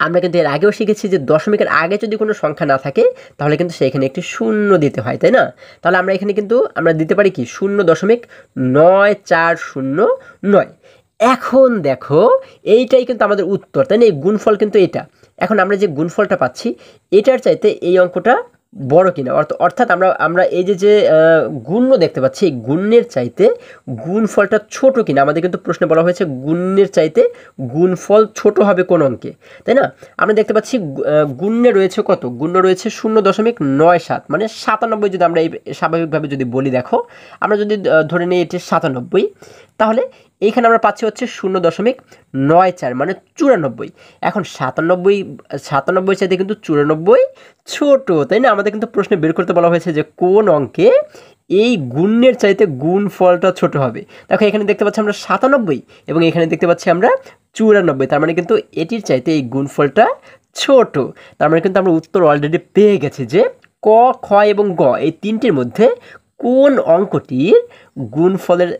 আমরা কিন্তু এর আগেও শিখেছি যে দশমিকের আগে যদি কোনো সংখ্যা না থাকে তাহলে কিন্তু সেখানে একটি শূন্য দিতে হয়, তাই না? তাহলে আমরা এখানে কিন্তু আমরা দিতে পারি কি 0.9409। এখন দেখো এইটাই কিন্তু আমাদের উত্তর, তাই না? এই গুণফল কিন্তু এটা। এখন আমরা যে গুণফলটা পাচ্ছি এটার চাইতে এই অঙ্কটা বড় কিনা, অর্থাৎ আমরা এই যে গুণ্য দেখতে পাচ্ছি, এই গুণ্যের চাইতে গুণফলটা ছোট কিনা। আমাদের কিন্তু প্রশ্নে বলা হয়েছে গুণ্যের চাইতে গুণফল ছোট হবে কোন অঙ্কে, তাই না? আমরা দেখতে পাচ্ছি গুণ্যে রয়েছে কত? গুণ্য রয়েছে 0.97, মানে 97। যদি আমরা এই স্বাভাবিকভাবে যদি বলি, দেখো আমরা যদি ধরে নিই এটি 97, তাহলে এইখানে আমরা পাচ্ছি হচ্ছে 0.94, মানে 94। এখন 97 চাইতে কিন্তু 94 ছোট, তাই না? আমাদের কিন্তু প্রশ্নে বের করতে বলা হয়েছে যে কোন অঙ্কে এই গুণ্যের চাইতে গুণফলটা ছোট হবে। দেখো এখানে দেখতে পাচ্ছি আমরা 97 এবং এখানে দেখতে পাচ্ছি আমরা 94, তার মানে কিন্তু এটির চাইতে এই গুণফলটা ছোট। তার মানে কিন্তু আমরা উত্তর অলরেডি পেয়ে গেছি যে ক, খ এবং গ এই তিনটির মধ্যে কোন অঙ্কটির গুণফলের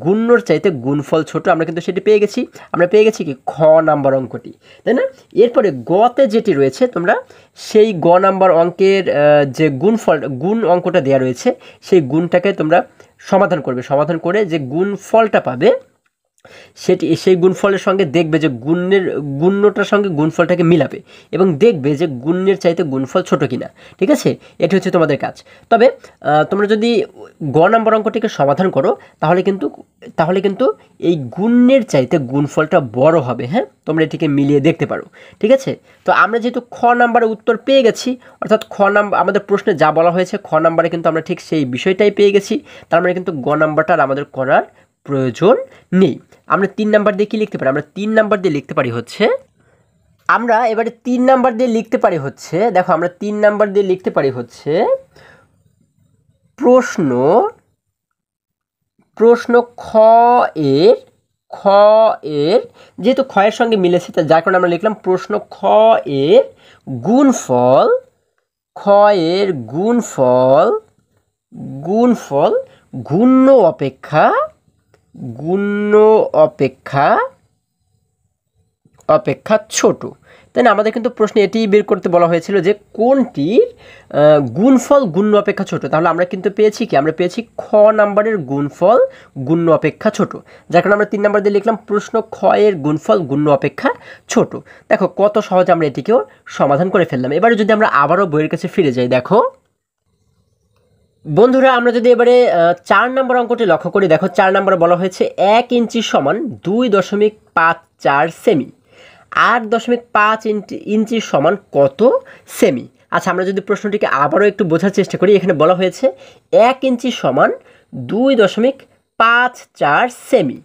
গুণ্যর চাইতে গুণফল ছোট, আমরা কিন্তু সেটি পেয়ে গেছি। আমরা পেয়ে গেছি কি খ নাম্বার অঙ্কটি, তাই না? এরপরে গতে যেটি রয়েছে, তোমরা সেই গ নাম্বার অঙ্কের যে গুণ অঙ্কটা দেওয়া রয়েছে সেই গুণটাকে তোমরা সমাধান করবে। সমাধান করে যে গুণফলটা পাবে সেই গুণফলের সঙ্গে দেখবে যে গুণ্যটার সঙ্গে গুণফলটাকে মিলাবে এবং দেখবে যে গুণ্যের চাইতে গুণফল ছোট কিনা। ঠিক আছে, এটি হচ্ছে তোমাদের কাজ। তবে তোমরা যদি গ নাম্বার অঙ্কটিকে সমাধান করো তাহলে কিন্তু এই গুণ্যের চাইতে গুণফলটা বড় হবে। হ্যাঁ, তোমরা এটিকে মিলিয়ে দেখতে পারো। ঠিক আছে, তো আমরা যেহেতু খ নাম্বারে উত্তর পেয়ে গেছি, অর্থাৎ খ নাম্বার আমাদের প্রশ্নে যা বলা হয়েছে খ নাম্বারে কিন্তু আমরা ঠিক সেই বিষয়টাই পেয়ে গেছি। তার মানে কিন্তু গ নাম্বারটা আর আমাদের করার প্রয়োজন নেই। আমরা 3 নাম্বার দিয়ে কি লিখতে পারি? আমরা 3 নাম্বার দিয়ে লিখতে পারি হচ্ছে, আমরা এবারে 3 নাম্বার দিয়ে লিখতে পারি হচ্ছে, দেখো আমরা 3 নাম্বার দিয়ে লিখতে পারি হচ্ছে প্রশ্ন খ এর যেহেতু খ এর সঙ্গে মিলেছে যার কারণে আমরা লিখলাম প্রশ্ন খ এর গুণফল, খ এর গুণফল গুণ্য অপেক্ষা ছোট, তাই না? আমাদের কিন্তু প্রশ্নে এটি বের করতে বলা হয়েছিল যে কোনটির গুণফল গুণ্য অপেক্ষা ছোট। তাহলে আমরা কিন্তু পেয়েছি কি? আমরা পেয়েছি খ নাম্বারের গুণফল গুণ্য অপেক্ষা ছোট, যার কারণে আমরা 3 নাম্বার দিয়ে লিখলাম প্রশ্ন খ এর গুণফল গুণ্য অপেক্ষা ছোট। দেখো কত সহজে আমরা এটিকেও সমাধান করে ফেললাম। এবারে যদি আমরা আবারও বইয়ের কাছে ফিরে যাই, দেখো বন্ধুরা আমরা যদি এবারে 4 নম্বর অঙ্কটি লক্ষ্য করি, দেখো 4 নম্বরে বলা হয়েছে 1 ইঞ্চি সমান 2.54 সেমি। 8.5 ইঞ্চি সমান কত সেমি? আচ্ছা, আমরা যদি প্রশ্নটিকে আবারও একটু বোঝার চেষ্টা করি, এখানে বলা হয়েছে 1 ইঞ্চি সমান 2.54 সেমি।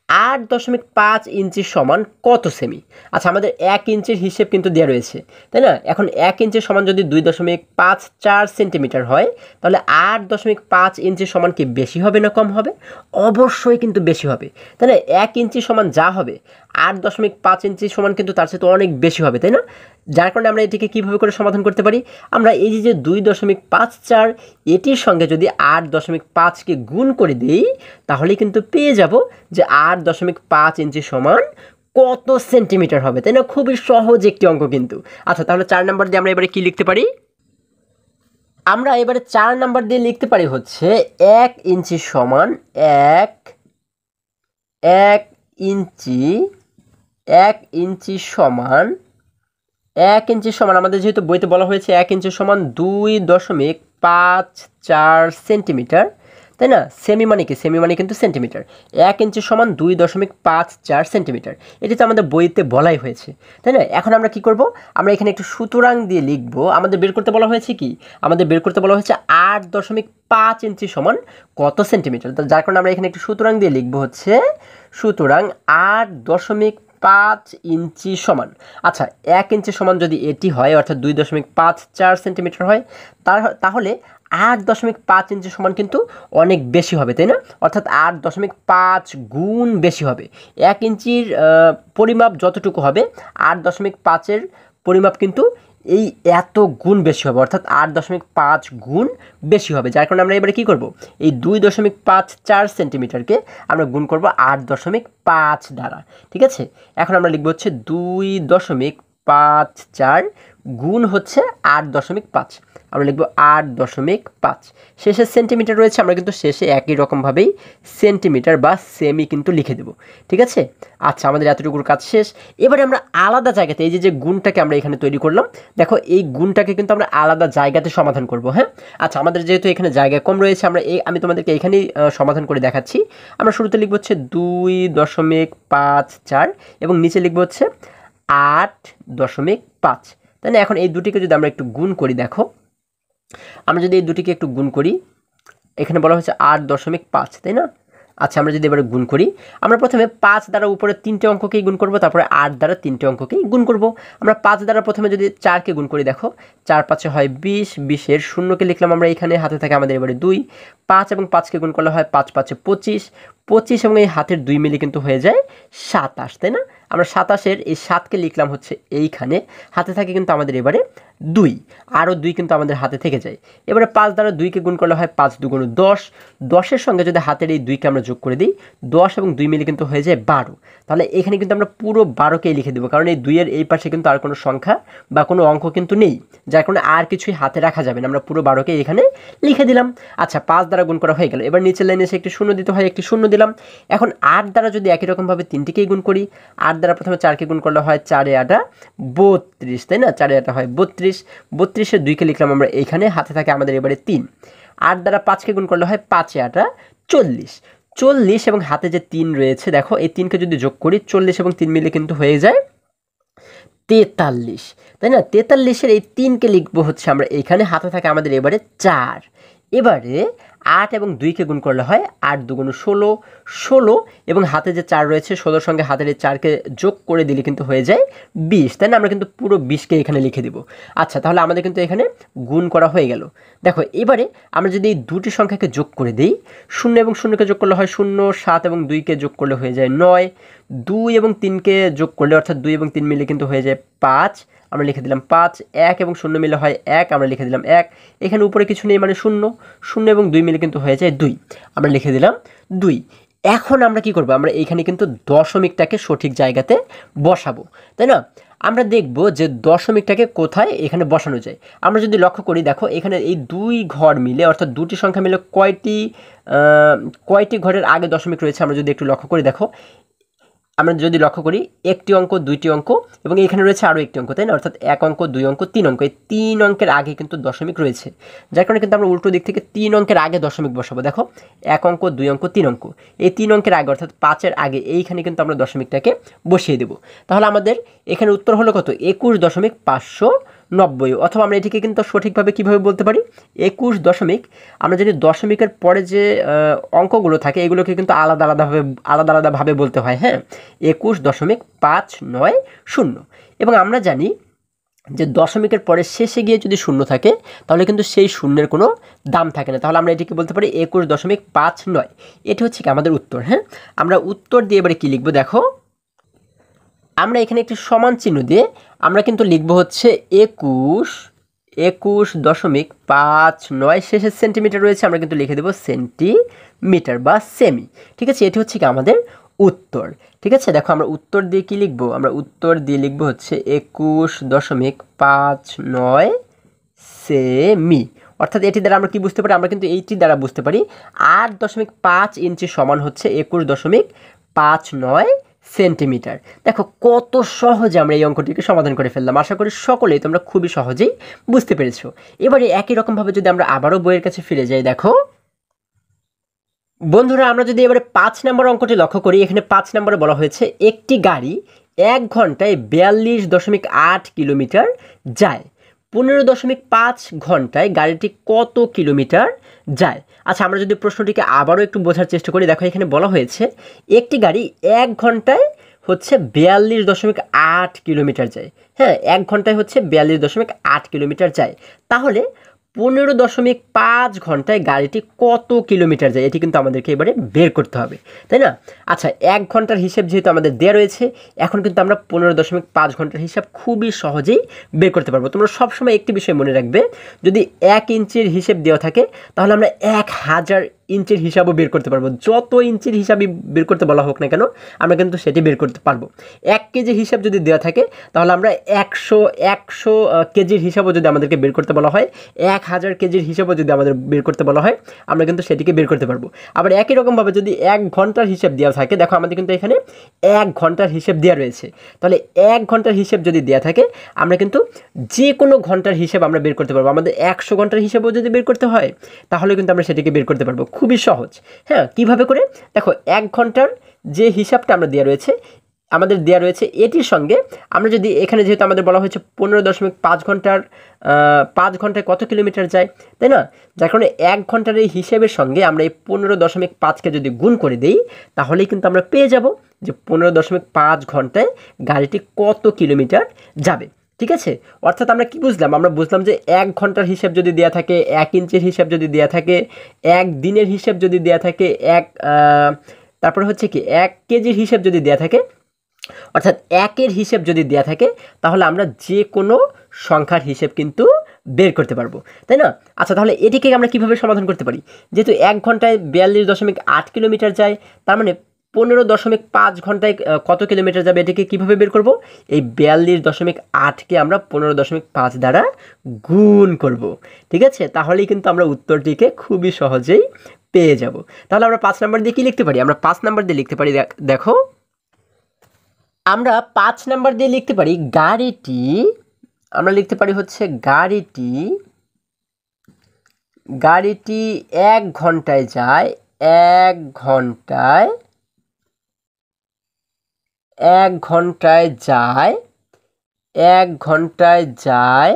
8.5 ইঞ্চি সমান কত সেমি? আচ্ছা, আমাদের 1 ইঞ্চির হিসেব কিন্তু দেওয়া রয়েছে, তাই না? এখন 1 ইঞ্চি সমান যদি 2.54 সেন্টিমিটার হয়, তাহলে 8.5 ইঞ্চি সমান কি বেশি হবে না কম হবে? অবশ্যই কিন্তু বেশি হবে, তাই না? 1 ইঞ্চি সমান যা হবে 8.5 ইঞ্চি সমান কিন্তু তার সাথে অনেক বেশি হবে, তাই না? যার কারণে আমরা এটিকে কীভাবে করে সমাধান করতে পারি? আমরা এই যে 2.54 এটির সঙ্গে যদি 8.5কে গুণ করে দিই, তাহলেই কিন্তু পেয়ে যাব যে 8.5 ইঞ্চি সমান কত সেন্টিমিটার হবে, তাই না? খুবই সহজ একটি অঙ্ক কিন্তু। আচ্ছা, তাহলে 4 নাম্বার দিয়ে আমরা এবারে কি লিখতে পারি? আমরা এবারে 4 নাম্বার দিয়ে লিখতে পারি হচ্ছে 1 ইঞ্চি সমান 1 ইঞ্চি 1 ইঞ্চি সমান 1 ইঞ্চি সমান আমাদের যেহেতু বইতে বলা হয়েছে 1 ইঞ্চি সমান 2.54 সেন্টিমিটার, তাই না? সেমি মানে কি? সেমি মানে কিন্তু সেন্টিমিটার। 1 ইঞ্চি সমান 2.54 সেন্টিমিটার, এটি তো আমাদের বইতে বলাই হয়েছে, তাই না? এখন আমরা কি করব? আমরা এখানে একটু সুতরাং দিয়ে লিখব। আমাদের বের করতে বলা হয়েছে কি? আমাদের বের করতে বলা হয়েছে 8.5 ইঞ্চি সমান কত সেন্টিমিটার। তো যার কারণে আমরা এখানে একটু সুতরাং দিয়ে লিখব হচ্ছে সুতরাং 8.5 ইঞ্চি সমান, আচ্ছা 1 ইঞ্চি সমান যদি এটি হয় অর্থাৎ 2.54 সেন্টিমিটার হয়, তাহলে 8.5 ইঞ্চি সমান কিন্তু অনেক বেশি হবে, তাই না? অর্থাৎ 8.5 গুণ বেশি হবে। 1 ইঞ্চির পরিমাপ যতটুকু হবে 8.5-এর পরিমাপ কিন্তু এই এত গুণ বেশি হবে, অর্থাৎ 8.5 গুণ বেশি হবে। যার কারণে আমরা এবারে কী করব? এই 2.54 সেন্টিমিটারকে আমরা গুণ করব 8.5 দ্বারা, ঠিক আছে? এখন আমরা লিখব হচ্ছে 2.54 গুণ হচ্ছে 8.5, আমরা লিখব 8.5। শেষে সেন্টিমিটার রয়েছে, আমরা কিন্তু শেষে একই রকমভাবেই সেন্টিমিটার বা সেমি কিন্তু লিখে দেব, ঠিক আছে? আচ্ছা, আমাদের এতটুকুর কাজ শেষ। এবারে আমরা আলাদা জায়গাতে এই যে গুণটাকে আমরা এখানে তৈরি করলাম, দেখো এই গুণটাকে কিন্তু আমরা আলাদা জায়গাতে সমাধান করব, হ্যাঁ? আচ্ছা, আমাদের যেহেতু এখানে জায়গা কম রয়েছে, আমি তোমাদেরকে এখানেই সমাধান করে দেখাচ্ছি। আমরা শুরুতে লিখব হচ্ছে 2.54 এবং নিচে লিখব হচ্ছে 8.5, তাই না? এখন এই দুটিকে যদি আমরা একটু গুণ করি, দেখো আমরা যদি এই দুটিকে একটু গুণ করি, এখানে বলা হয়েছে 8.5, তাই না? আচ্ছা, আমরা যদি এবারে গুণ করি, আমরা প্রথমে 5 দ্বারা উপরে 3টে অঙ্ককেই গুণ করব, তারপরে 8 দ্বারা 3টে অঙ্ককেই গুণ করব। আমরা 5 দ্বারা প্রথমে যদি 4কে গুণ করি, দেখো 4 5 হয় 20, 20-এর শূন্যকে লিখলাম আমরা এখানে, হাতে থাকে আমাদের এবারে 2। 5 এবং 5কে গুণ করলে হয় 5 5 25, 25 এবং এই হাতের 2 মিলে কিন্তু হয়ে যায় 27, তাই না? আমরা 27-এর এই 7কে লিখলাম হচ্ছে এইখানে, হাতে থাকে কিন্তু আমাদের এবারে 2, আরও 2 কিন্তু আমাদের হাতে থেকে যায়। এবারে 5 দ্বারা 2কে গুণ করলে হয় 5 2 10, 10-এর সঙ্গে যদি হাতের এই 2কে আমরা যোগ করে দিই, 10 এবং 2 মিলে কিন্তু হয়ে যায় 12। তাহলে এখানে কিন্তু আমরা পুরো 12কেই লিখে দেবো, কারণ এই 2-এর এই পাশে কিন্তু আর কোনো সংখ্যা বা কোনো অঙ্ক কিন্তু নেই, যার কারণে আর কিছুই হাতে রাখা যাবে না। আমরা পুরো 12কে এখানে লিখে দিলাম। আচ্ছা, 5 দ্বারা গুণ করা হয়ে গেল। এবার নিচের লাইনে এসে একটি শূন্য দিতে হয়, একটি শূন্য দিলাম। এখন 8 দ্বারা যদি একই রকমভাবে 3টিকেই গুণ করি, 8 দ্বারা প্রথমে 4কে গুণ করলে হয় 4 8 32, তাই না? 4 8 হয় 32, 32-এর 2কে লিখলাম আমরা এইখানে, হাতে থাকে আমাদের এবারে 3। 8 দ্বারা 5কে গুণ করলে হয় 5 8 40, 40 এবং হাতে যে 3 রয়েছে, দেখো এই 3কে যদি যোগ করি, 40 এবং 3 মিলে কিন্তু হয়ে যায় 43, তাই না? 43-এর এই 3কে লিখবো হচ্ছে আমরা এইখানে, হাতে থাকে আমাদের এবারে 4। এবারে 8 এবং 2কে গুণ করলে হয় 8 2 16, 16 এবং হাতে যে 4 রয়েছে, 16-র সঙ্গে হাতের এই 4কে যোগ করে দিলে কিন্তু হয়ে যায় 20, তাই না? আমরা কিন্তু পুরো 20কে এখানে লিখে দেব। আচ্ছা, তাহলে আমাদের কিন্তু এখানে গুণ করা হয়ে গেল। দেখো এবারে আমরা যদি এই দুটি সংখ্যাকে যোগ করে দিই, 0 এবং 0কে যোগ করলে হয় 0, 7 এবং 2কে যোগ করলে হয়ে যায় 9, 2 এবং 3কে যোগ করলে অর্থাৎ 2 এবং 3 মিলে কিন্তু হয়ে যায় 5, আমরা লিখে দিলাম 5, 1 এবং 0 মিলে হয় 1, আমরা লিখে দিলাম 1, এখানে উপরে কিছু নেই মানে 0, 0 এবং 2 মিলে কিন্তু হয়ে যায় 2, আমরা লিখে দিলাম 2। এখন আমরা কি করব? আমরা এইখানে কিন্তু দশমিকটাকে সঠিক জায়গাতে বসাবো, তাই না? আমরা দেখব যে দশমিকটাকে কোথায় এখানে বসানো যায়। আমরা যদি লক্ষ্য করি, দেখো এখানে এই 2 ঘর মিলে অর্থাৎ দুটি সংখ্যা মিলে কয়টি ঘরের আগে দশমিক রয়েছে আমরা যদি একটু লক্ষ্য করি, দেখো আমরা যদি লক্ষ্য করি একটি অঙ্ক, দুইটি অঙ্ক এবং এখানে রয়েছে আরও একটি অঙ্ক, তাই না? অর্থাৎ 1 অঙ্ক, 2 অঙ্ক, 3 অঙ্ক, এই 3 অঙ্কের আগে কিন্তু দশমিক রয়েছে, যার কারণে কিন্তু আমরা উল্টো দিক থেকে 3 অঙ্কের আগে দশমিক বসাবো। দেখো 1 অঙ্ক, 2 অঙ্ক, 3 অঙ্ক, এই 3 অঙ্কের আগে অর্থাৎ 5-এর আগে এইখানে কিন্তু আমরা দশমিকটাকে বসিয়ে দেব। তাহলে আমাদের এখানে উত্তর হলো কত? 21.590। অথবা আমরা এটিকে কিন্তু সঠিকভাবে কীভাবে বলতে পারি? 21 দশমিক, আমরা যদি দশমিকের পরে যে অঙ্কগুলো থাকে এগুলোকে কিন্তু আলাদা আলাদাভাবে বলতে হয়। হ্যাঁ, 21.590। এবং আমরা জানি যে দশমিকের পরে শেষে গিয়ে যদি শূন্য থাকে তাহলে কিন্তু সেই শূন্যের কোনো দাম থাকে না। তাহলে আমরা এটিকে বলতে পারি 21.59। এটি হচ্ছে কি আমাদের উত্তর। হ্যাঁ, আমরা উত্তর দিয়ে এবারে কী লিখবো? দেখো আমরা এখানে একটি সমান চিহ্ন দিয়ে আমরা কিন্তু লিখব হচ্ছে 21.59। শেষের সেন্টিমিটার রয়েছে, আমরা কিন্তু লিখে দেবো সেন্টিমিটার বা সেমি। ঠিক আছে, এটি হচ্ছে কি আমাদের উত্তর। ঠিক আছে, দেখো আমরা উত্তর দিয়ে কি লিখব? আমরা উত্তর দিয়ে লিখব হচ্ছে 21.59 সেমি। অর্থাৎ এটি দ্বারা আমরা কি বুঝতে পারি? আমরা কিন্তু এইটি দ্বারা বুঝতে পারি 8.5 ইঞ্চি সমান হচ্ছে 21.59 সেন্টিমিটার। দেখো কত সহজে আমরা এই অঙ্কটিকে সমাধান করে ফেললাম। আশা করি সকলেই তোমরা খুবই সহজেই বুঝতে পেরেছো। এবারে একই রকমভাবে যদি আমরা আবারও বইয়ের কাছে ফিরে যাই, দেখো বন্ধুরা আমরা যদি এবারে 5 নম্বর অঙ্কটি লক্ষ্য করি, এখানে 5 নম্বরে বলা হয়েছে একটি গাড়ি 1 ঘন্টায় 42.8 কিলোমিটার যায়। 15.5 ঘন্টায় গাড়িটি কত কিলোমিটার যায়? আচ্ছা, আমরা যদি প্রশ্নটিকে আবারও একটু বোঝার চেষ্টা করি, দেখো এখানে বলা হয়েছে একটি গাড়ি 1 ঘন্টায় হচ্ছে 42.8 কিলোমিটার যায়। হ্যাঁ, 1 ঘন্টায় হচ্ছে 42.8 কিলোমিটার যায়। তাহলে 15.5 ঘন্টায় গাড়িটি কত কিলোমিটার যায়? এটি কিন্তু আমাদেরকে এবারে বের করতে হবে, তাই না? আচ্ছা, 1 ঘন্টার হিসেব যেহেতু আমাদের দেওয়া রয়েছে, এখন কিন্তু আমরা 15.5 ঘন্টার হিসাব খুবই সহজেই বের করতে পারবো। তোমরা সবসময় একটি বিষয় মনে রাখবে, যদি 1 ইঞ্চির হিসেব দেওয়া থাকে তাহলে আমরা 1000 ইঞ্চির হিসাবও বের করতে পারবো। যত ইঞ্চির হিসাবই বের করতে বলা হোক না কেন, আমরা কিন্তু সেটি বের করতে পারবো। 1 কেজির হিসাব যদি দেওয়া থাকে তাহলে আমরা 100 কেজির হিসাবও যদি আমাদেরকে বের করতে বলা হয়, 1000 কেজির হিসাবও যদি আমাদের বের করতে বলা হয়, আমরা কিন্তু সেটিকে বের করতে পারবো। আবার একই রকমভাবে যদি 1 ঘন্টার হিসাব দেওয়া থাকে, দেখো আমাদের কিন্তু এখানে 1 ঘন্টার হিসাব দেওয়া রয়েছে, তাহলে 1 ঘন্টার হিসাব যদি দেওয়া থাকে আমরা কিন্তু যে কোনো ঘন্টার হিসাব আমরা বের করতে পারবো। আমাদের 100 ঘন্টার হিসাবও যদি বের করতে হয় তাহলে কিন্তু আমরা সেটিকে বের করতে পারবো। খুবই সহজ। হ্যাঁ, কিভাবে করে? দেখো 1 ঘন্টার যে হিসাবটা আমরা দেওয়া রয়েছে, আমাদের দেওয়া রয়েছে এটির সঙ্গে আমরা যদি এখানে যেহেতু আমাদের বলা হয়েছে 15.5 ঘন্টার 5 ঘন্টায় কত কিলোমিটার যায়, তাই না? যার কারণে 1 ঘন্টার এই হিসেবের সঙ্গে আমরা এই 15.5কে যদি গুণ করে দিই তাহলেই কিন্তু আমরা পেয়ে যাব যে 15.5 ঘন্টায় গাড়িটি কত কিলোমিটার যাবে। ঠিক আছে, অর্থাৎ আমরা কি বুঝলাম? আমরা বুঝলাম যে 1 ঘন্টার হিসাব যদি দেওয়া থাকে, 1 ইঞ্চির হিসাব যদি দেওয়া থাকে, 1 দিনের হিসাব যদি দেওয়া থাকে, তারপরে হচ্ছে কি 1 কেজির হিসাব যদি দেওয়া থাকে, অর্থাৎ 1-এর হিসেব যদি দেওয়া থাকে তাহলে আমরা যে কোনো সংখ্যার হিসেব কিন্তু বের করতে পারবো, তাই না? আচ্ছা, তাহলে এটিকে আমরা কিভাবে সমাধান করতে পারি? যেহেতু 1 ঘন্টায় 42.8 কিলোমিটার যায়, তার মানে 15.5 ঘন্টায় কত কিলোমিটার যাবে এটিকে কিভাবে বের করব? এই 42.8কে আমরা 15.5 দ্বারা গুণ করব। ঠিক আছে, তাহলেই কিন্তু আমরা উত্তরটিকে খুবই সহজেই পেয়ে যাব। তাহলে আমরা 5 নাম্বার দিয়ে কি লিখতে পারি? আমরা 5 নাম্বার দিয়ে লিখতে পারি, দেখো আমরা 5 নাম্বার দিয়ে লিখতে পারি গাড়িটি, আমরা লিখতে পারি হচ্ছে গাড়িটি 1 ঘন্টায় যায়, 1 ঘন্টায় যায়।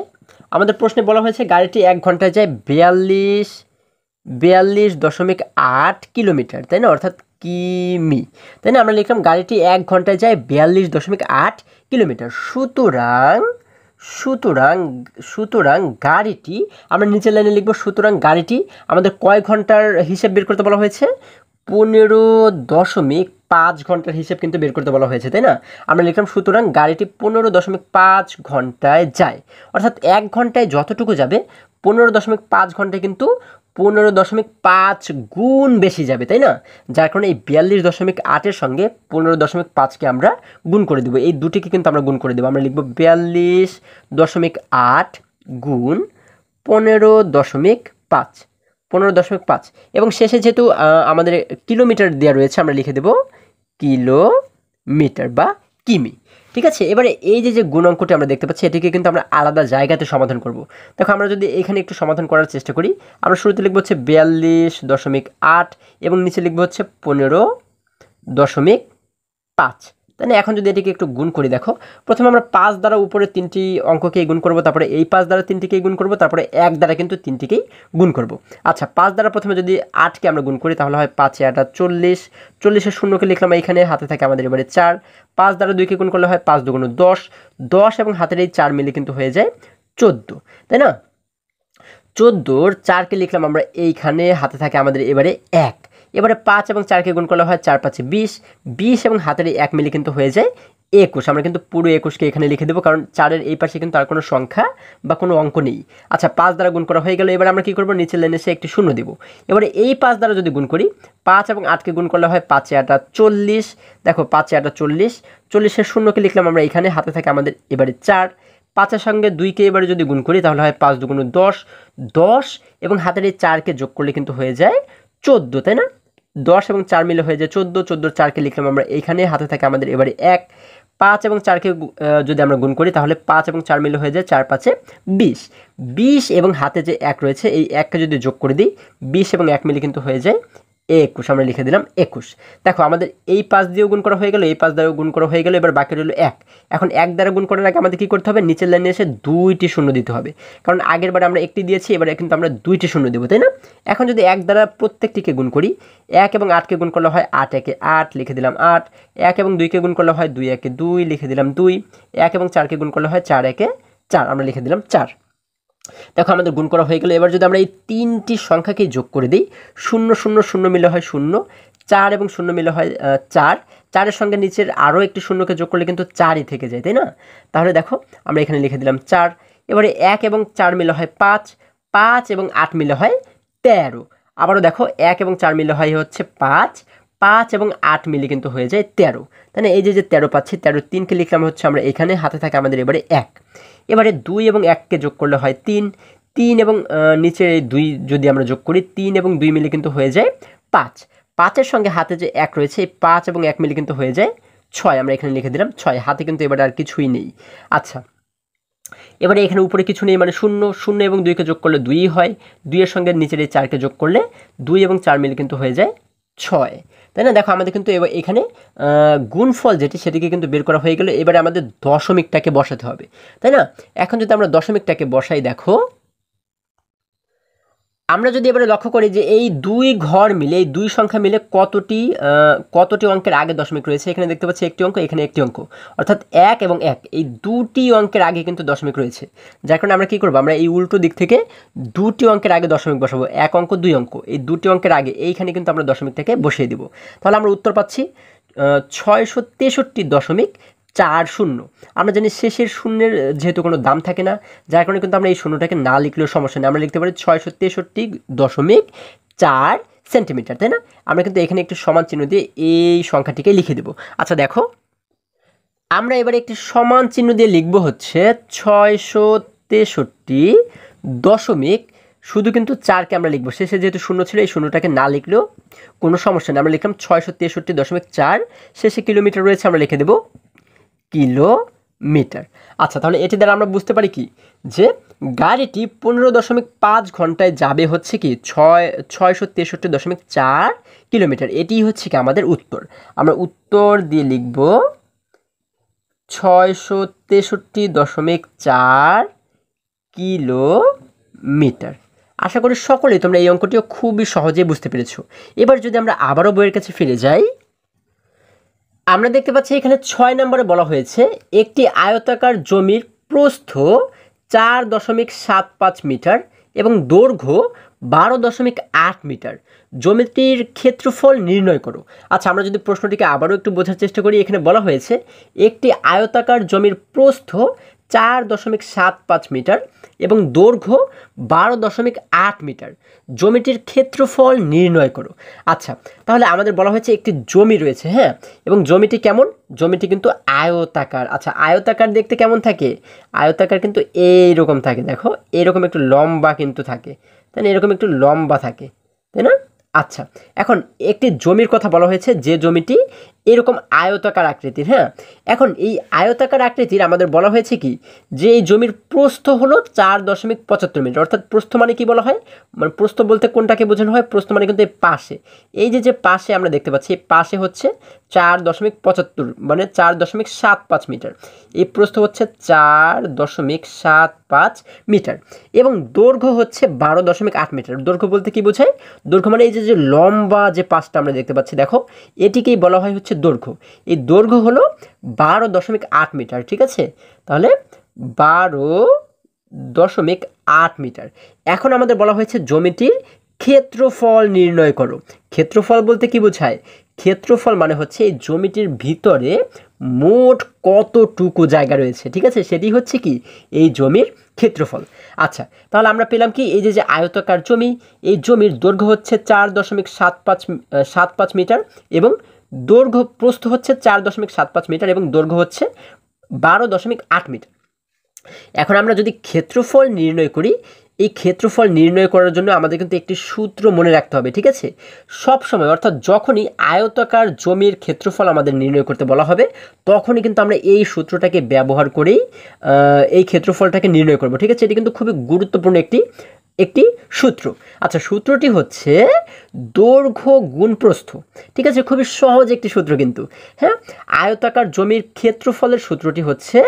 আমাদের প্রশ্নে বলা হয়েছে গাড়িটি 1 ঘন্টায় যায় 42.8 কিলোমিটার, তাই না? অর্থাৎ কিমি, তাই না? আমরা লিখলাম গাড়িটি 1 ঘন্টায় যায় 42.8 কিলোমিটার। সুতরাং গাড়িটি, আমরা নিচের লাইনে লিখব সুতরাং গাড়িটি আমাদের কয় ঘন্টার হিসেব বের করতে বলা হয়েছে? 15.5 ঘন্টার হিসেব কিন্তু বের করতে বলা হয়েছে, তাই না? আমরা লিখলাম সুতরাং গাড়িটি 15.5 ঘন্টায় যায়। অর্থাৎ 1 ঘন্টায় যতটুকু যাবে 15.5 ঘন্টায় কিন্তু 15.5 গুণ বেশি যাবে, তাই না? যার কারণে এই 42.8-এর সঙ্গে 15.5কে আমরা গুণ করে দেবো। এই দুটিকে কিন্তু আমরা গুণ করে দেবো। আমরা লিখব 42.8 গুণ 15.5 এবং শেষে যেহেতু আমাদের কিলোমিটার দেওয়া রয়েছে আমরা লিখে দেব কিলোমিটার। মিটার বা কিমি। ঠিক আছে, এবারে এই যে গুণ অঙ্কটি আমরা দেখতে পাচ্ছি এটিকে কিন্তু আমরা আলাদা জায়গাতে সমাধান করব। দেখো আমরা যদি এখানে একটু সমাধান করার চেষ্টা করি, আমরা শুরুতে লিখবো হচ্ছে 42.8 এবং নিচে লিখবো হচ্ছে 15.5। তাই না? এখন যদি এটিকে একটু গুণ করি, দেখো প্রথমে আমরা 5 দ্বারা উপরে 3টি অঙ্ককেই গুণ করব, তারপরে এই 5 দ্বারা 3টিকেই গুণ করব, তারপরে 1 দ্বারা কিন্তু 3টিকেই গুণ করব। আচ্ছা, 5 দ্বারা প্রথমে যদি 8কে আমরা গুণ করি তাহলে হয় 5 8 40, 40-এর শূন্যকে লিখলাম এইখানে, হাতে থাকে আমাদের এবারে 4। 5 দ্বারা 2কে গুণ করলে হয় 5 2 10, 10 এবং হাতের এই 4 মিলে কিন্তু হয়ে যায় 14, তাই না? 14-র 4কে লিখলাম আমরা এইখানে, হাতে থাকে আমাদের এবারে 1। এবারে 5 এবং 4কে গুণ করলে হয় 4 5 20, 20 এবং হাতের এই 1 মিলে কিন্তু হয়ে যায় 21। আমরা কিন্তু পুরো 21কে এখানে লিখে দেবো, কারণ 4-এর এই পাশে কিন্তু আর কোনো সংখ্যা বা কোনো অঙ্ক নেই। আচ্ছা, 5 দ্বারা গুণ করা হয়ে গেল, এবার আমরা কী করবো, নিচের লাইনে এসে একটি শূন্য দেবো। এবারে এই 5 দ্বারা যদি গুণ করি, 5 এবং 8কে গুণ করলে হয় 5 8 40। দেখো 5 8 40, 40-এর শূন্যকে লিখলাম আমরা এখানে, হাতে থাকে আমাদের এবারে 4। 5-এর সঙ্গে 2কে এবারে যদি গুণ করি তাহলে হয় 5 2 10, 10 এবং হাতের এই 4কে যোগ করলে কিন্তু হয়ে যায় 14, তাই না? 10 এবং 4 মিলে হয়ে যায় 14, 14-র 4কে লিখলাম আমরা এইখানে, হাতে থাকে আমাদের এবারে 1। 5 এবং 4কে যদি আমরা গুণ করি তাহলে 5 এবং 4 মিলে হয়ে যায় 4 5 20, 20 এবং হাতে যে 1 রয়েছে এই 1কে যদি যোগ করে দিই, 20 এবং 1 মিলে কিন্তু হয়ে যায় 21। আমরা লিখে দিলাম 21। দেখো আমাদের এই 5 দিয়েও গুণ করা হয়ে গেল, এই 5 দ্বারাও গুণ করা হয়ে গেল, এবার বাকি রইল 1। এখন 1 দ্বারা গুণ করার আগে আমাদের কী করতে হবে, নিচের লাইনে এসে 2টি শূন্য দিতে হবে, কারণ আগের বারে আমরা 1টি দিয়েছি, এবারে কিন্তু আমরা 2টি শূন্য দেবো, তাই না? এখন যদি 1 দ্বারা প্রত্যেকটিকে গুণ করি, 1 এবং 8কে গুণ করলে হয় 8 1 8, লিখে দিলাম 8। 1 এবং 2কে গুণ করলে হয় 2 1 2, লিখে দিলাম 2। 1 এবং 4কে গুণ করলে হয় 4 1 4, আমরা লিখে দিলাম 4। দেখো আমাদের গুণ করা হয়ে গেল। এবার যদি আমরা এই 3টি সংখ্যাকে যোগ করে দিই, 0 0 0 মিলে হয় 0, 4 এবং 0 মিলে হয় 4। 4-এর সঙ্গে নিচের আরও একটি শূন্যকে যোগ করলে কিন্তু 4ই থেকে যায়, তাই না? তাহলে দেখো আমরা এখানে লিখে দিলাম 4। এবারে 1 এবং 4 মিলে হয় 5, 5 এবং 8 মিলে হয় 13। আবারও দেখো 1 এবং 4 মিলে হয় হচ্ছে 5, 5 এবং 8 মিলে কিন্তু হয়ে যায় 13, তাই না? এই যে 13 পাচ্ছি, 13 3কে লিখলাম হচ্ছে আমরা এখানে, হাতে থাকে আমাদের এবারে 1। এবারে 2 এবং 1কে যোগ করলে হয় 3, 3 এবং নিচে এই 2 যদি আমরা যোগ করি, 3 এবং 2 মিলে কিন্তু হয়ে যায় 5। 5-এর সঙ্গে হাতে যে 1 রয়েছে, এই 5 এবং 1 মিলে কিন্তু হয়ে যায় 6। আমরা এখানে লিখে দিলাম 6, হাতে কিন্তু এবারে আর কিছুই নেই। আচ্ছা, এবারে এখানে উপরে কিছু নেই, মানে 0 0 এবং 2কে যোগ করলে 2ই হয়, 2-এর সঙ্গে নিচের এই 4কে যোগ করলে 2 এবং 4 মিলে কিন্তু হয়ে যায় 6, তাই না? দেখো আমাদের কিন্তু এবার এখানে গুণফল যেটি সেটিকে কিন্তু বের করা হয়ে গেল। এবারে আমাদের দশমিকটাকে বসাতে হবে, তাই না? এখন যদি আমরা দশমিকটাকে বসাই, দেখো আমরা যদি এবারে লক্ষ্য করি যে এই 2 ঘর মিলে, এই 2 সংখ্যা মিলে কতটি অঙ্কের আগে দশমিক রয়েছে, এখানে দেখতে পাচ্ছি একটি অঙ্ক, এখানে একটি অঙ্ক, অর্থাৎ 1 এবং 1 এই 2টি অঙ্কের আগে কিন্তু দশমিক রয়েছে। যার কারণে আমরা কী করবো, আমরা এই উল্টো দিক থেকে 2টি অঙ্কের আগে দশমিক বসাবো, 1 অঙ্ক 2 অঙ্ক, এই 2টি অঙ্কের আগে এইখানে কিন্তু আমরা দশমিকটাকে বসিয়ে দেবো। তাহলে আমরা উত্তর পাচ্ছি 663.40। আমরা জানি শেষের শূন্যের যেহেতু কোনো দাম থাকে না, যার কারণে কিন্তু আমরা এই শূন্যটাকে না লিখলেও সমস্যা নেই, আমরা লিখতে পারি 663.4 সেন্টিমিটার, তাই না? আমরা কিন্তু এখানে একটি সমান চিহ্ন দিয়ে এই সংখ্যাটিকে লিখে দেবো। আচ্ছা দেখো, আমরা এবারে একটি সমান চিহ্ন দিয়ে লিখব হচ্ছে 663. শুধু কিন্তু 4কে আমরা লিখবো, শেষে যেহেতু শূন্য ছিল এই শূন্যটাকে না লিখলেও কোনো সমস্যা নেই, আমরা লিখলাম 663.4, শেষে কিলোমিটার রয়েছে, আমরা লিখে দেবো কিলোমিটার। আচ্ছা, তাহলে এটি দ্বারা আমরা বুঝতে পারি কি, যে গাড়িটি 15.5 ঘন্টায় যাবে হচ্ছে কি 663.4 কিলোমিটার। এটি হচ্ছে কি আমাদের উত্তর। আমরা উত্তর দিয়ে লিখব 663.4 কিলোমিটার। আশা করি সকলেই তোমরা এই অঙ্কটিও খুবই সহজেই বুঝতে পেরেছো। এবার যদি আমরা আবারও বইয়ের কাছে ফিরে যাই, আমরা দেখতে পাচ্ছি এখানে 6 নম্বরে বলা হয়েছে একটি আয়তাকার জমির প্রস্থ 4.75 মিটার এবং দৈর্ঘ্য 12.8 মিটার, জমিটির ক্ষেত্রফল নির্ণয় করো। আচ্ছা, আমরা যদি প্রশ্নটিকে আবারও একটু বোঝার চেষ্টা করি, এখানে বলা হয়েছে একটি আয়তাকার জমির প্রস্থ 4.75 মিটার এবং দৈর্ঘ্য 12.8 মিটার, জমিটির ক্ষেত্রফল নির্ণয় করো। আচ্ছা, তাহলে আমাদের বলা হয়েছে একটি জমি রয়েছে, হ্যাঁ, এবং জমিটি কেমন, জমিটি কিন্তু আয়তাকার। আচ্ছা, আয়তাকার দেখতে কেমন থাকে, আয়তাকার কিন্তু এইরকম থাকে, দেখো এরকম একটু লম্বা কিন্তু থাকে, তাই না? এরকম একটু লম্বা থাকে, তাই না? আচ্ছা, এখন একটি জমির কথা বলা হয়েছে যে জমিটি এরকম আয়তাকার আকৃতির। হ্যাঁ, এখন এই আয়তাকার আকৃতির আমাদের বলা হয়েছে কি যে এই জমির প্রস্থ হলো 4.75 মিটার। অর্থাৎ প্রস্থ মানে কি বলা হয়, মানে প্রস্থ বলতে কোনটাকে বোঝানো হয়, প্রস্থ মানে কিন্তু এই পাশে, এই যে পাশে আমরা দেখতে পাচ্ছি এই পাশে হচ্ছে 4.75 মানে 4.75 মিটার। এই প্রস্থ হচ্ছে 4.75 মিটার এবং দৈর্ঘ্য হচ্ছে 12.8 মিটার। দৈর্ঘ্য বলতে কি বোঝায়, দৈর্ঘ্য মানে এই যে লম্বা যে পাশটা আমরা দেখতে পাচ্ছি, দেখো এটিকেই বলা হয় হচ্ছে দৈর্ঘ্য। এই দৈর্ঘ্য হলো 12.8 মিটার। ঠিক আছে, তাহলে 12.8 মিটার। এখন আমাদের বলা হয়েছে জমিটির ক্ষেত্রফল নির্ণয় করো। ক্ষেত্রফল বলতে কি বোঝায়, ক্ষেত্রফল মানে হচ্ছে এই জমিটির ভিতরে মোট কতটুকু জায়গা রয়েছে। ঠিক আছে, সেটি হচ্ছে কি এই জমির ক্ষেত্রফল। আচ্ছা, তাহলে আমরা পেলাম কি এই যে আয়তাকার জমি, এই জমির দৈর্ঘ্য হচ্ছে 4.75 মিটার এবং দৈর্ঘ্য প্রস্থ হচ্ছে 4.75 মিটার এবং দৈর্ঘ্য হচ্ছে 12.8 মিটার। এখন আমরা যদি ক্ষেত্রফল নির্ণয় করি, এই ক্ষেত্রফল নির্ণয় করার জন্য আমাদের কিন্তু একটি সূত্র মনে রাখতে হবে। ঠিক আছে, সব সময় অর্থাৎ যখনই আয়তাকার জমির ক্ষেত্রফল আমাদের নির্ণয় করতে বলা হবে তখনই কিন্তু আমরা এই সূত্রটাকে ব্যবহার করেই এই ক্ষেত্রফলটাকে নির্ণয় করব। ঠিক আছে, এটি কিন্তু খুবই গুরুত্বপূর্ণ একটি সূত্র। আচ্ছা, সূত্রটি হচ্ছে দৈর্ঘ্য গুণ প্রস্থ। ঠিক আছে, খুবই সহজ একটি সূত্র কিন্তু। হ্যাঁ, আয়তাকার জমির ক্ষেত্রফলের সূত্রটি হচ্ছে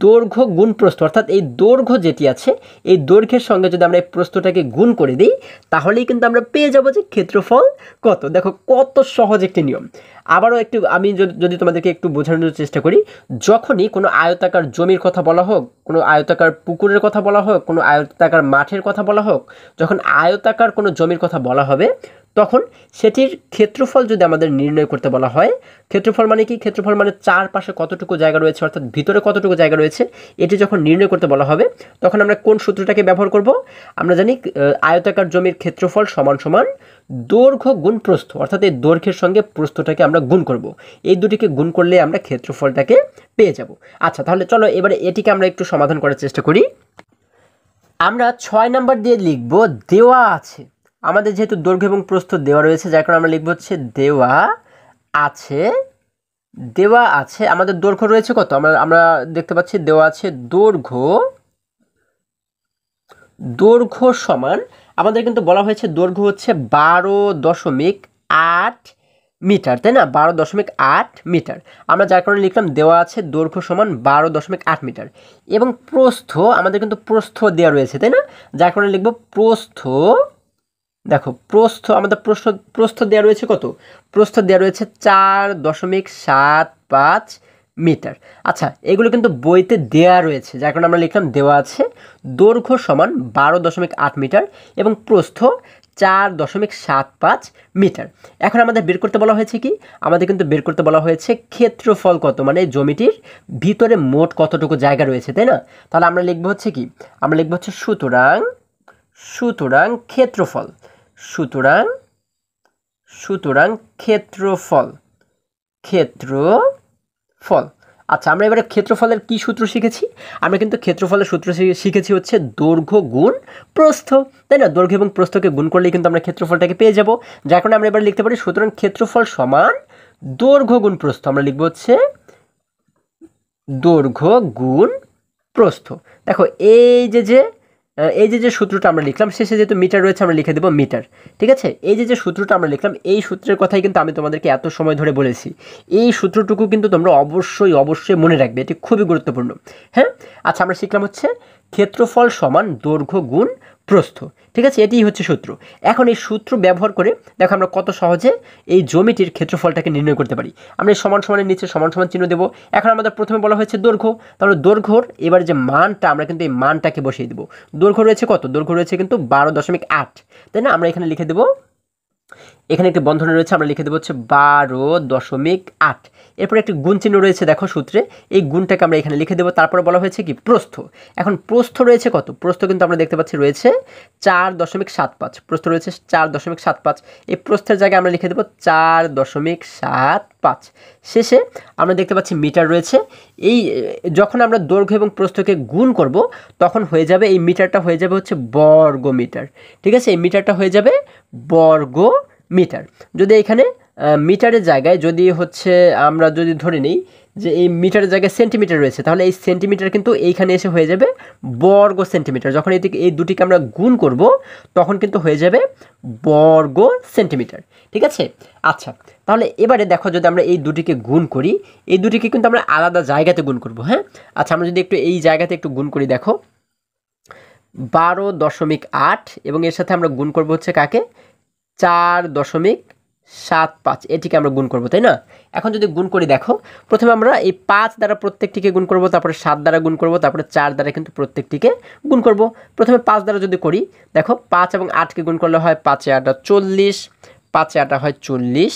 দৈর্ঘ্য গুণ প্রস্থ। অর্থাৎ এই দৈর্ঘ্য যেটি আছে এই দৈর্ঘ্যের সঙ্গে যদি আমরা এই প্রস্থটাকে গুণ করে দিই তাহলেই কিন্তু আমরা পেয়ে যাব যে ক্ষেত্রফল কত। দেখো কত সহজ একটি নিয়ম। আবারও একটু আমি যদি তোমাদেরকে একটু বোঝানোর চেষ্টা করি, যখনই কোনো আয়তাকার জমির কথা বলা হোক, কোনো আয়তাকার পুকুরের কথা বলা হোক, কোনো আয়তাকার মাঠের কথা বলা হোক, যখন আয়তাকার কোনো জমির কথা বলা হবে তখন সেটির ক্ষেত্রফল যদি আমাদের নির্ণয় করতে বলা হয়, ক্ষেত্রফল মানে কি, ক্ষেত্রফল মানে চারপাশে কতটুকু জায়গা রয়েছে অর্থাৎ ভিতরে কতটুকু জায়গা রয়েছে এটি যখন নির্ণয় করতে বলা হবে তখন আমরা কোন সূত্রটাকে ব্যবহার করব, আমরা জানি আয়তাকার জমির ক্ষেত্রফল সমান সমান দৈর্ঘ্য গুণ প্রস্থ। অর্থাৎ এই দৈর্ঘ্যের সঙ্গে প্রস্থটাকে আমরা গুণ করব, এই দুটিকে গুণ করলে আমরা ক্ষেত্রফলটাকে পেয়ে যাব। আচ্ছা, তাহলে চলো এবারে এটিকে আমরা একটু সমাধান করার চেষ্টা করি। আমরা 6 নাম্বার দিয়ে লিখব দেওয়া আছে। আমাদের যেহেতু দৈর্ঘ্য এবং প্রস্থ দেওয়া রয়েছে যার কারণে আমরা লিখব হচ্ছে দেওয়া আছে। দেওয়া আছে আমাদের দৈর্ঘ্য রয়েছে কত, আমরা দেখতে পাচ্ছি দেওয়া আছে দৈর্ঘ্য সমান আমাদের কিন্তু বলা হয়েছে দৈর্ঘ্য হচ্ছে 12.8 মিটার, তাই না, 12.8 মিটার। আমরা যার কারণে লিখলাম দেওয়া আছে দৈর্ঘ্য সমান 12.8 মিটার এবং প্রস্থ আমাদের কিন্তু প্রস্থ দেওয়া রয়েছে, তাই না, যার কারণে লিখব প্রস্থ। দেখো প্রস্থ আমাদের প্রস্থ দেওয়া রয়েছে কত, প্রস্থ দেওয়া রয়েছে 4.75 মিটার। আচ্ছা, এগুলো কিন্তু বইতে দেওয়া রয়েছে যার কারণে আমরা লিখলাম দেওয়া আছে দৈর্ঘ্য সমান 12.8 মিটার এবং প্রস্থ 4.75 মিটার। এখন আমাদের বের করতে বলা হয়েছে কি, আমাদের কিন্তু বের করতে বলা হয়েছে ক্ষেত্রফল কত, মানে জমিটির ভিতরে মোট কতটুকু জায়গা রয়েছে, তাই না। তাহলে আমরা লিখবো হচ্ছে কি, আমরা লিখবো হচ্ছে সুতরাং ক্ষেত্রফল, সুতরাং ক্ষেত্রফল। আচ্ছা, আমরা এবারে ক্ষেত্রফলের কি সূত্র শিখেছি, আমরা কিন্তু ক্ষেত্রফলের সূত্র শিখেছি হচ্ছে দৈর্ঘ্য গুণ প্রস্থ, তাই না, দৈর্ঘ্য এবং প্রস্থকে গুণ করলেই কিন্তু আমরা ক্ষেত্রফলটাকে পেয়ে যাব। যার কারণে আমরা এবার লিখতে পারি সুতরাং ক্ষেত্রফল সমান দৈর্ঘ্য গুণ প্রস্থ। আমরা লিখবো হচ্ছে দৈর্ঘ্য গুণ প্রস্থ। দেখো এই যে সূত্রটা আমরা লিখলাম শেষে যেহেতু মিটার রয়েছে আমরা লিখে দেবো মিটার। ঠিক আছে, এই যে সূত্রটা আমরা লিখলাম এই সূত্রের কথাই কিন্তু আমি তোমাদেরকে এত সময় ধরে বলেছি, এই সূত্রটুকু কিন্তু তোমরা অবশ্যই মনে রাখবে, এটি খুবই গুরুত্বপূর্ণ। হ্যাঁ, আচ্ছা, আমরা শিখলাম হচ্ছে ক্ষেত্রফল সমান দৈর্ঘ্য গুণ প্রস্থ। ঠিক আছে, এটিই হচ্ছে সূত্র। এখন এই সূত্র ব্যবহার করে দেখো আমরা কত সহজে এই জমিটির ক্ষেত্রফলটাকে নির্ণয় করতে পারি। আমরা এই সমান সমানের নিচে সমান সমান চিহ্ন দেবো। এখন আমাদের প্রথমে বলা হয়েছে দৈর্ঘ্য, তাহলে দৈর্ঘ্যর এবার যে মানটা আমরা কিন্তু এই মানটাকে বসিয়ে দেবো। দৈর্ঘ্য রয়েছে কত, দৈর্ঘ্য রয়েছে কিন্তু 12.8, তাই না, আমরা এখানে লিখে দেবো, এখানে একটি বন্ধনী রয়েছে আমরা লিখে দেবো হচ্ছে 12.8। এরপর একটি গুণ চিহ্ন রয়েছে দেখো সূত্রে, এই গুণটাকে আমরা এখানে লিখে দেবো। তারপরে বলা হয়েছে কি প্রস্থ, এখন প্রস্থ রয়েছে কত, প্রস্থ কিন্তু আমরা দেখতে পাচ্ছি রয়েছে 4.75, প্রস্থ রয়েছে 4.75। এই প্রস্থের জায়গায় আমরা লিখে দেবো 4.75। শেষে আমরা দেখতে পাচ্ছি মিটার রয়েছে। এই যখন আমরা দৈর্ঘ্য এবং প্রস্থকে গুণ করব তখন হয়ে যাবে এই মিটারটা হয়ে যাবে হচ্ছে বর্গ মিটার। ঠিক আছে, এই মিটারটা হয়ে যাবে বর্গ মিটার। যদি এখানে মিটারের জায়গায় যদি হচ্ছে আমরা যদি ধরে নিই যে এই মিটারের জায়গায় সেন্টিমিটার রয়েছে, তাহলে এই সেন্টিমিটার কিন্তু এইখানে এসে হয়ে যাবে বর্গ সেন্টিমিটার। যখন এই দুটিকে আমরা গুণ করব তখন কিন্তু হয়ে যাবে বর্গ সেন্টিমিটার। ঠিক আছে? আচ্ছা, তাহলে এবারে দেখো যদি আমরা এই দুটিকে গুণ করি, এই দুটিকে কিন্তু আমরা আলাদা জায়গাতে গুণ করব। হ্যাঁ, আচ্ছা, আমরা যদি একটু এই জায়গাতে একটু গুণ করি, দেখো 12.8 এবং এর সাথে আমরা গুণ করব হচ্ছে কাকে, 4.75, এটিকে আমরা গুণ করব, তাই না? এখন যদি গুণ করি, দেখো প্রথমে আমরা এই 5 দ্বারা প্রত্যেকটিকে গুণ করব, তারপরে 7 দ্বারা গুণ করব, তারপরে 4 দ্বারা কিন্তু প্রত্যেকটিকে গুণ করব। প্রথমে 5 দ্বারা যদি করি, দেখো 5 এবং 8কে গুণ করলে হয় 5 এ 8 40, 5 এ 8 হয় 40,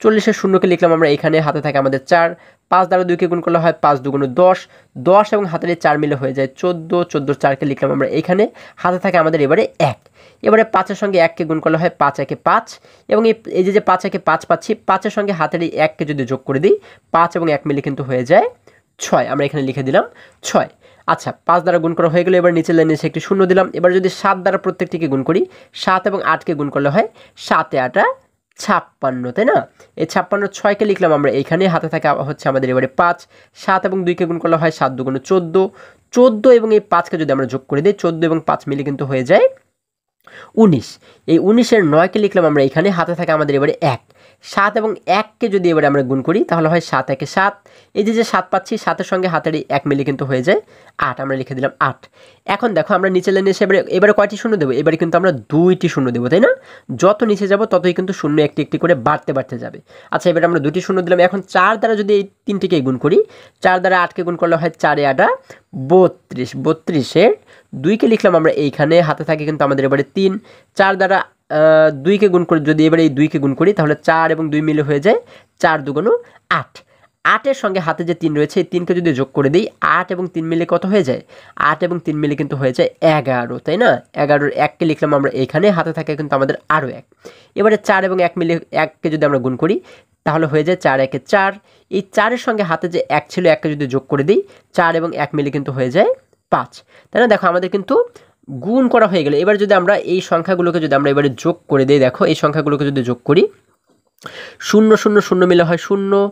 40-এর শূন্যকে লিখলাম আমরা এখানে, হাতে থাকে আমাদের 4। 5 দ্বারা 2কে গুণ করলে হয় 5 2 10, 10 এবং হাতের 4 মিলে হয়ে যায় 14, 14 4কে লিখলাম আমরা এখানে, হাতে থাকে আমাদের এবারে 1। এবারে 5-এর সঙ্গে 1কে গুণ করলে হয় 5 1 5, এবং এই যে 5 1 5 পাচ্ছি, 5-এর সঙ্গে হাতের 1কে যদি যোগ করে দিই, 5 এবং 1 মিলে কিন্তু হয়ে যায় 6। আমরা এখানে লিখে দিলাম 6। আচ্ছা, 5 দ্বারা গুণ করা হয়ে গেলে এবার নিচের লাইনে এসে একটি শূন্য দিলাম। এবার যদি 7 দ্বারা প্রত্যেকটিকে গুণ করি, 7 এবং 8কে গুণ করলে হয় 7 এ 8 56, তাই না? এই 56 6কে লিখলাম আমরা এইখানে, হাতে থাকে হচ্ছে আমাদের এবারে 5। 7 এবং 2কে গুণ করলে হয় 7 2 14, 14 এবং এই 5কে যদি আমরা যোগ করে দিই, 14 এবং 5 মিলে কিন্তু হয়ে যায় 19। এই 19-এর 9কে লিখলাম আমরা এখানে, হাতে থাকে আমাদের এবারে 1। 7 এবং 1কে যদি এবারে আমরা গুণ করি, তাহলে হয় 7 1 7। এই যে 7 পাচ্ছি, 7-এর সঙ্গে হাতের 1 মিলে কিন্তু হয়ে যায় 8, আমরা লিখে দিলাম 8। এখন দেখো আমরা নিচের লাইনে এসে এবারে কয়টি শূন্য দেবো? এবারে কিন্তু আমরা 2টি শূন্য দেবো, তাই না? যত নিচে যাব ততই কিন্তু শূন্য একটি একটি করে বাড়তে যাবে। আচ্ছা, এবারে আমরা 2টি শূন্য দিলাম। এখন 4 দ্বারা যদি এই 3টিকে গুণ করি, 4 দ্বারা 8কে গুণ করলে হয় 4 এ 8 32, 32-এর 2কে লিখলাম আমরা এইখানে, হাতে থাকে কিন্তু আমাদের এবারে 3। 4 দ্বারা 2কে গুণ করে যদি এবারে এই 2কে গুণ করি, তাহলে 4 এবং 2 মিলে হয়ে যায় 4 2 8। 8-এর সঙ্গে হাতে যে 3 রয়েছে, এই 3কে যদি যোগ করে দিই, 8 এবং 3 মিলে কত হয়ে যায়? 8 এবং 3 মিলে কিন্তু হয়ে যায় 11, তাই না? 11-এর 1কে লিখলাম আমরা এইখানে, হাতে থাকে কিন্তু আমাদের আরও 1। এবারে 4 এবং 1 মিলে 1কে যদি আমরা গুণ করি, তাহলে হয়ে যায় 4 1 4। এই 4-এর সঙ্গে হাতে যে 1 ছিল, 1কে যদি যোগ করে দিই, 4 এবং 1 মিলে কিন্তু হয়ে যায় 5, তাই না? দেখো আমাদের কিন্তু গুণ করা হয়ে গেল। এবার যদি আমরা এই সংখ্যাগুলোকে যদি আমরা এবারে যোগ করে দিই, দেখো এই সংখ্যাগুলোকে যদি যোগ করি, 0 0 0 মিলে হয় 0,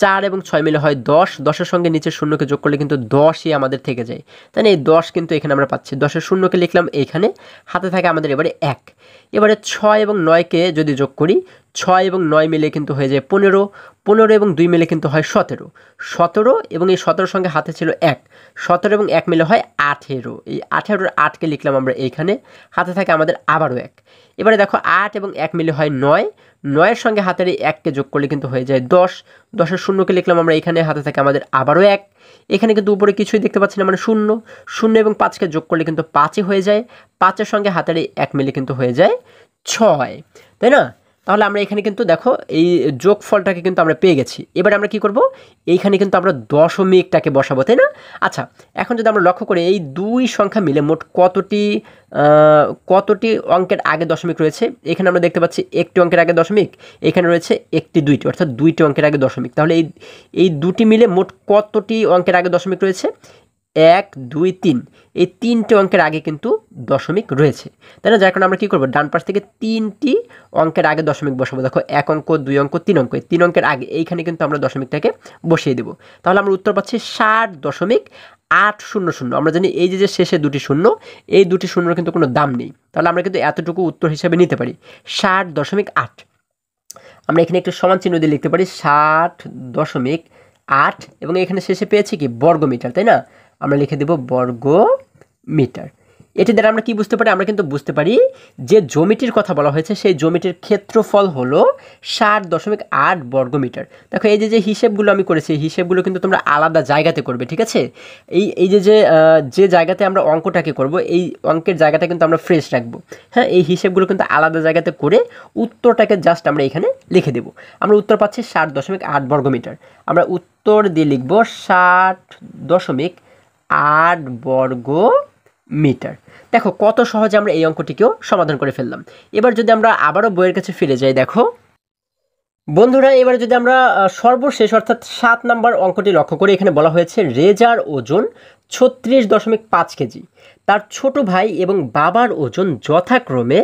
4 এবং 6 মিলে হয় 10, 10-এর সঙ্গে নিচের শূন্যকে যোগ করলে কিন্তু 10ই আমাদের থেকে যায়, তাই না? এই 10 কিন্তু এখানে আমরা পাচ্ছি। 10-এর শূন্যকে লিখলাম এইখানে, হাতে থাকে আমাদের এবারে 1। এবারে 6 এবং 9কে যদি যোগ করি, 6 এবং 9 মিলে কিন্তু হয়ে যায় 15, 15 এবং 2 মিলে কিন্তু হয় 17, 17 এবং এই 17-এর সঙ্গে হাতে ছিল 1, 17 এবং 1 মিলে হয় 18। এই 18-এর 8কে লিখলাম আমরা এইখানে, হাতে থাকে আমাদের আবারও 1। এবারে দেখো 8 এবং 1 মিলে হয় 9, 9-এর সঙ্গে হাতের 1কে যোগ করলে কিন্তু হয়ে যায় 10, 10-এর শূন্যকে লিখলাম আমরা এখানে, হাতে থাকে আমাদের আবারও 1। এখানে কিন্তু উপরে কিছুই দেখতে পাচ্ছি না, মানে 0, 0 এবং 5কে যোগ করলে কিন্তু 5ই হয়ে যায়। 5-এর সঙ্গে হাতের 1 মিলে কিন্তু হয়ে যায় 6, তাই না? তাহলে আমরা এখানে কিন্তু দেখো এই যোগফলটাকে কিন্তু আমরা পেয়ে গেছি। এবারে আমরা কি করব? এইখানে কিন্তু আমরা দশমিকটাকে বসাবো, তাই না? আচ্ছা, এখন যদি আমরা লক্ষ্য করি এই দুই সংখ্যা মিলে মোট কতটি অঙ্কের আগে দশমিক রয়েছে, এখানে আমরা দেখতে পাচ্ছি একটি অঙ্কের আগে দশমিক, এখানে রয়েছে একটি, দুইটি, অর্থাৎ দুইটি অঙ্কের আগে দশমিক। তাহলে এই দুটি মিলে মোট কতটি অঙ্কের আগে দশমিক রয়েছে? 1 2 3, এই 3টে অঙ্কের আগে কিন্তু দশমিক রয়েছে, তাই না? যার কারণে আমরা কী করবো? ডান পাশ থেকে 3টি অঙ্কের আগে দশমিক বসাবো। দেখো 1 অঙ্ক, 2 অঙ্ক, 3 অঙ্ক, এই 3 অঙ্কের আগে এইখানে কিন্তু আমরা দশমিকটাকে বসিয়ে দেবো। তাহলে আমরা উত্তর পাচ্ছি 60.800। আমরা জানি এই যে শেষে দুটি শূন্য, এই দুটি শূন্যর কিন্তু কোনো দাম নেই, তাহলে আমরা কিন্তু এতটুকু উত্তর হিসেবে নিতে পারি 60.8। আমরা এখানে একটু সমান চিহ্ন দিয়ে লিখতে পারি 60.8 এবং এখানে শেষে পেয়েছি কি? বর্গমিটার, তাই না? আমরা লিখে দেব বর্গমিটার। এটি দ্বারা আমরা কি বুঝতে পারি? আমরা কিন্তু বুঝতে পারি যে জমিটির কথা বলা হয়েছে, সেই জমিটির ক্ষেত্রফল হলো 60.8 বর্গমিটার। দেখো এই যে হিসেবগুলো আমি করেছি, এই হিসেবগুলো কিন্তু তোমরা আলাদা জায়গাতে করবে, ঠিক আছে? এই যে জায়গাতে আমরা অঙ্কটাকে করব, এই অঙ্কের জায়গাটা কিন্তু আমরা ফ্রেশ রাখবো। হ্যাঁ, এই হিসেবগুলো কিন্তু আলাদা জায়গাতে করে উত্তরটাকে জাস্ট আমরা এখানে লিখে দেব। আমরা উত্তর পাচ্ছি 60.8 বর্গমিটার। আমরা উত্তর দিয়ে লিখব 60.8 বর্গমিটার। দেখো কত সহজে আমরা এই অঙ্কটিকেও সমাধান করে ফেললাম। এবার যদি আমরা আবারও বইয়ের কাছে ফিরে যাই, দেখো বন্ধুরা, এবারে যদি আমরা সর্বশেষ অর্থাৎ 7 নম্বর অঙ্কটি লক্ষ্য করি, এখানে বলা হয়েছে রেজার ওজন 36.5 কেজি, তার ছোট ভাই এবং বাবার ওজন যথাক্রমে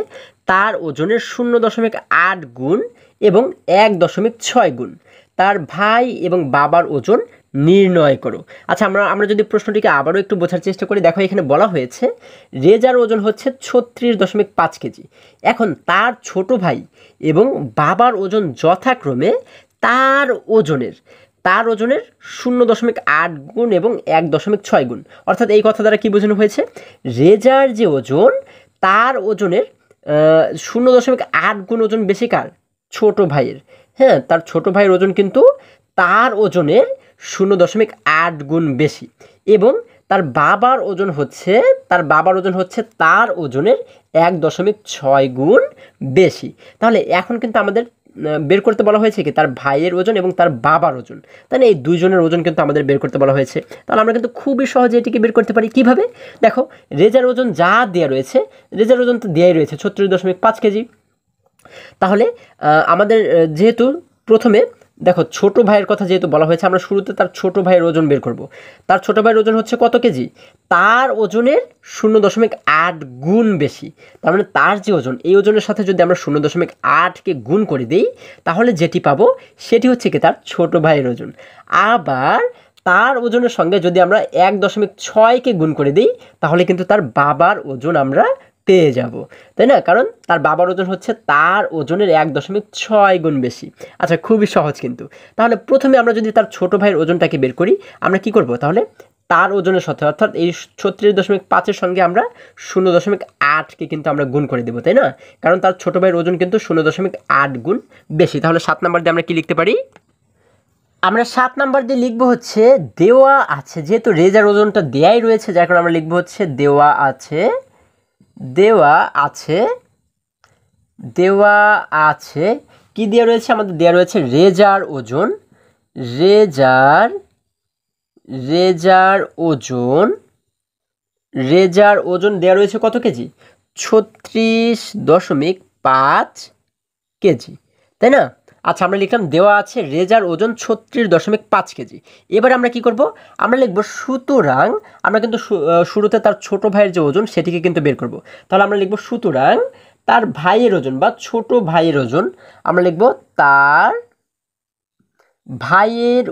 তার ওজনের 0.8 গুণ এবং 1.6 গুণ। তার ভাই এবং বাবার ওজন নির্ণয় করো। আচ্ছা, আমরা যদি প্রশ্নটিকে আবারও একটু বোঝার চেষ্টা করি, দেখো এখানে বলা হয়েছে রেজার ওজন হচ্ছে 36.5 কেজি। এখন তার ছোট ভাই এবং বাবার ওজন যথাক্রমে তার ওজনের 0.8 গুণ এবং 1.6 গুণ। অর্থাৎ এই কথা দ্বারা কি বোঝানো হয়েছে, রেজার যে ওজন তার ওজনের 0.8 গুণ ওজন বেশি কার, ছোট ভাইয়ের। হ্যাঁ, তার ছোট ভাইয়ের ওজন কিন্তু তার ওজনের 0.8 গুণ বেশি এবং তার বাবার ওজন হচ্ছে তার ওজনের 1.6 গুণ বেশি। তাহলে এখন কিন্তু আমাদের বের করতে বলা হয়েছে কি তার ভাইয়ের ওজন এবং তার বাবার ওজন, তাহলে এই দুইজনের ওজন কিন্তু আমাদের বের করতে বলা হয়েছে। তাহলে আমরা কিন্তু খুবই সহজে এটিকে বের করতে পারি। কিভাবে, দেখো রেজার ওজন যা দেওয়া রয়েছে, রেজার ওজন তো দেওয়াই রয়েছে 36.5 কেজি। তাহলে আমাদের যেহেতু প্রথমে দেখো ছোট ভাইয়ের কথা যেহেতু বলা হয়েছে, আমরা শুরুতে তার ছোট ভাইয়ের ওজন বের করব। তার ছোট ভাইয়ের ওজন হচ্ছে কত কেজি, তার ওজনের 0.8 গুণ বেশি। তার মানে তার যে ওজন, এই ওজনের সাথে যদি আমরা 0.8কে গুণ করে দিই, তাহলে যেটি পাবো সেটি হচ্ছে কি তার ছোট ভাইয়ের ওজন। আবার তার ওজনের সঙ্গে যদি আমরা 1.6কে গুণ করে দিই, তাহলে কিন্তু তার বাবার ওজন আমরা পেয়ে যাব, তাই না? কারণ তার বাবার ওজন হচ্ছে তার ওজনের 1.6 গুণ বেশি। আচ্ছা, খুবই সহজ কিন্তু। তাহলে প্রথমে আমরা যদি তার ছোট ভাইয়ের ওজনটাকে বের করি, আমরা কি করব, তাহলে তার ওজনের সাথে অর্থাৎ এই 36.5-এর সঙ্গে আমরা 0.8কে কিন্তু আমরা গুণ করে দেবো, তাই না? কারণ তার ছোট ভাইয়ের ওজন কিন্তু 0.8 গুণ বেশি। তাহলে 7 নাম্বার দিয়ে আমরা কি লিখতে পারি, আমরা 7 নাম্বার দিয়ে লিখবো হচ্ছে দেওয়া আছে। যেহেতু রেজার ওজনটা দেয়াই রয়েছে, যার কারণে আমরা লিখবো হচ্ছে দেওয়া আছে কি দেওয়া রয়েছে, আমাদের দেওয়া রয়েছে রেজার ওজন দেওয়া রয়েছে কত কেজি, 36.5 কেজি, তাই না? আচ্ছা, আমরা লিখলাম দেওয়া আছে রেজার ওজন 36.5 কেজি। এবার আমরা কি করব, আমরা লিখব সুতরাং, আমরা কিন্তু শুরুতে তার ছোট ভাইয়ের যে ওজন সেটিকে কিন্তু বের করব। তাহলে আমরা লিখব সুতরাং তার ভাইয়ের ওজন বা ছোট ভাইয়ের ওজন, আমরা লিখব তার ভাইয়ের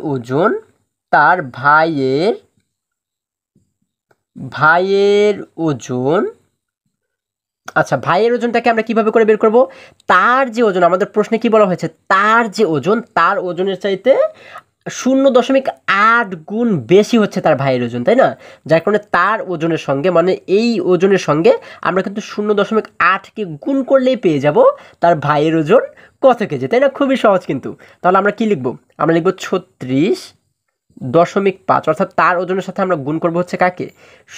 ওজন, আচ্ছা, ভাইয়ের ওজনটাকে আমরা কিভাবে করে বের করব, তার যে ওজন, আমাদের প্রশ্নে কি বলা হয়েছে, তার যে ওজন, তার ওজনের চাইতে 0.8 গুণ বেশি হচ্ছে তার ভাইয়ের ওজন, তাই না? যার কারণে তার ওজনের সঙ্গে, মানে এই ওজনের সঙ্গে আমরা কিন্তু 0.8কে গুণ করলেই পেয়ে যাব তার ভাইয়ের ওজন কত কেজি, তাই না? খুবই সহজ কিন্তু। তাহলে আমরা কি লিখব, আমরা লিখব 36.5, অর্থাৎ তার ওজনের সাথে আমরা গুণ করব হচ্ছে কাকে,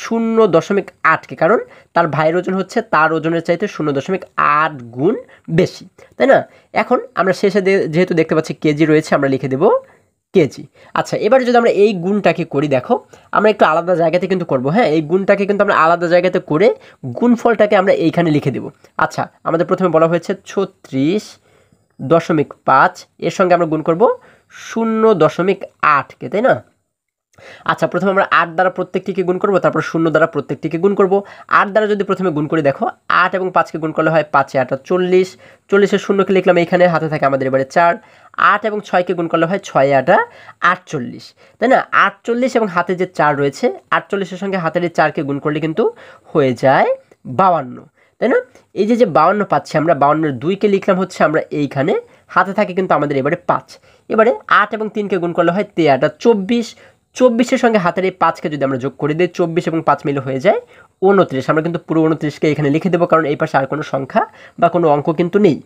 0.8কে, কারণ তার ভাইয়ের ওজন হচ্ছে তার ওজনের চাইতে 0.8 গুণ বেশি, তাই না? এখন আমরা শেষে যেহেতু দেখতে পাচ্ছি কেজি রয়েছে, আমরা লিখে দেব কেজি। আচ্ছা, এবারে যদি আমরা এই গুণটাকে করি, দেখো আমরা একটু আলাদা জায়গাতে কিন্তু করব। হ্যাঁ, এই গুণটাকে কিন্তু আমরা আলাদা জায়গাতে করে গুণফলটাকে আমরা এইখানে লিখে দেব। আচ্ছা, আমাদের প্রথমে বলা হয়েছে 36.5, এর সঙ্গে আমরা গুণ করব 0.8কে, তাই না? আচ্ছা, প্রথমে আমরা 8 দ্বারা প্রত্যেকটিকে গুণ করব, তারপর 0 দ্বারা প্রত্যেকটিকে গুণ করব। 8 দ্বারা যদি প্রথমে গুণ করি, দেখো 8 এবং 5কে গুণ করলে হয় 5 8 40, 40-এর 0কে লিখলাম এইখানে, হাতে থাকে আমাদের এবারে 4। 8 এবং 6কে গুণ করলে হয় 6 8 48, তাই না? 48 এবং হাতে যে 4 রয়েছে, 48-এর সঙ্গে হাতের এই 4কে গুণ করলে কিন্তু হয়ে যায় 52, তাই না? এই যে 52 পাচ্ছি আমরা, 52-এর 2কে লিখলাম হচ্ছে আমরা এইখানে, হাতে থাকে কিন্তু আমাদের এবারে 5। এবারে 8 এবং 3কে গুণ করলে হয় 3 8 24, 24-এর সঙ্গে হাতের এই 5কে যদি আমরা যোগ করে দিই, 24 এবং 5 মিলে হয়ে যায় 29। আমরা কিন্তু পুরো 29কে এখানে লিখে দেবো, কারণ এই পাশে আর কোনো সংখ্যা বা কোনো অঙ্ক কিন্তু নেই।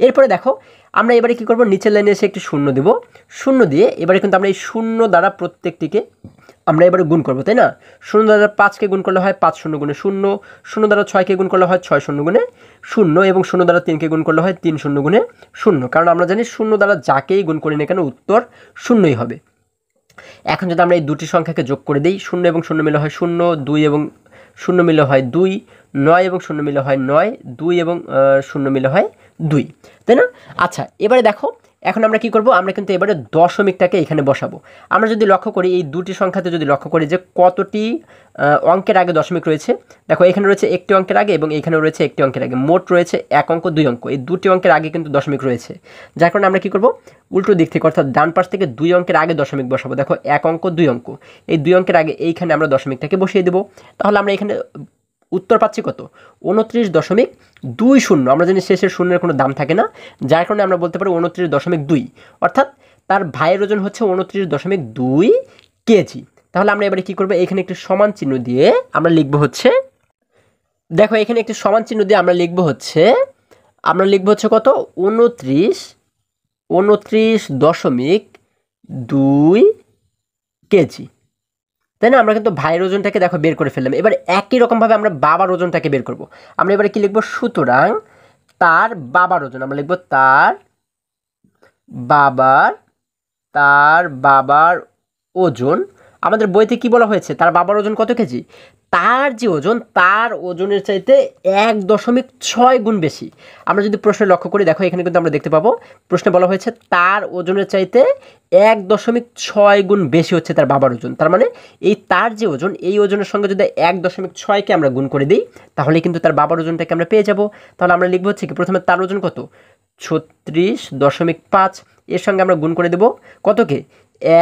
এরপরে দেখো আমরা এবারে কি করব, নিচের লাইনে এসে একটি 0 দেব। 0 দিয়ে এবারে কিন্তু আমরা এই 0 দ্বারা প্রত্যেকটিকে আমরা এবারে গুণ করবো, তাই না? 0 দ্বারা 5কে গুণ করলে হয় 5 0 গুণে 0, 0 দ্বারা 6কে গুণ করলে হয় 6 0 গুণে 0, এবং 0 দ্বারা 3কে গুণ করলে হয় 3 0 গুণে 0, কারণ আমরা জানি 0 দ্বারা যাকেই গুণ করি না কেন উত্তর 0ই হবে। এখন যদি আমরা এই দুটি সংখ্যাকে যোগ করে দিই, 0 এবং 0 মিলে হয় 0, 2 এবং 0 মিলে হয় 2, 9 এবং 0 মিলে হয় 9, 2 এবং 0 মিলে হয় 2, তাই না? আচ্ছা, এবারে দেখো এখন আমরা কি করব, আমরা কিন্তু এবারে দশমিকটাকে এখানে বসাবো। আমরা যদি লক্ষ্য করি এই দুটি সংখ্যাতে যদি লক্ষ্য করি যে কতটি অঙ্কের আগে দশমিক রয়েছে, দেখো এখানে রয়েছে একটি অঙ্কের আগে এবং এখানেও রয়েছে একটি অঙ্কের আগে, মোট রয়েছে এক অঙ্ক দুই অঙ্ক, এই দুটি অঙ্কের আগে কিন্তু দশমিক রয়েছে। যার কারণে আমরা কি করব, উল্টো দিক থেকে অর্থাৎ ডান পাশ থেকে দুই অঙ্কের আগে দশমিক বসাবো। দেখো এক অঙ্ক দুই অঙ্ক, এই দুই অঙ্কের আগে এইখানে আমরা দশমিকটাকে বসিয়ে দেবো। তাহলে আমরা এখানে উত্তর পাচ্ছি কত, 29.20। আমরা জানি শেষের শূন্যের কোনো দাম থাকে না, যার কারণে আমরা বলতে পারি 29.2, অর্থাৎ তার ভাইয়ের ওজন হচ্ছে 29.2 কেজি। তাহলে আমরা এবারে কি করবো, এখানে একটি সমান চিহ্ন দিয়ে আমরা লিখবো হচ্ছে, দেখো এখানে একটি সমান চিহ্ন দিয়ে আমরা লিখবো হচ্ছে কত, 29.2 কেজি, তাই না? আমরা কিন্তু ভাইয়ের ওজনটাকে দেখো বের করে ফেললাম। এবার একই রকমভাবে আমরা বাবার ওজনটাকে বের করব। আমরা এবারে কি লিখবো, সুতরাং তার বাবার ওজন, আমরা লিখবো তার বাবার ওজন। আমাদের বইতে কি বলা হয়েছে, তার বাবার ওজন কত কেজি? তার যে ওজন, তার ওজনের চাইতে 1.6 গুণ বেশি। আমরা যদি প্রশ্নে লক্ষ্য করি, দেখো এখানে কিন্তু আমরা দেখতে পাবো প্রশ্নে বলা হয়েছে তার ওজনের চাইতে 1.6 গুণ বেশি হচ্ছে তার বাবার ওজন। তার মানে এই তার যে ওজন, এই ওজনের সঙ্গে যদি 1.6কে আমরা গুণ করে দিই, তাহলে কিন্তু তার বাবার ওজনটাকে আমরা পেয়ে যাব। তাহলে আমরা লিখবো হচ্ছে কি, প্রথমে তার ওজন কত, 36.5, এর সঙ্গে আমরা গুণ করে দেব কতকে,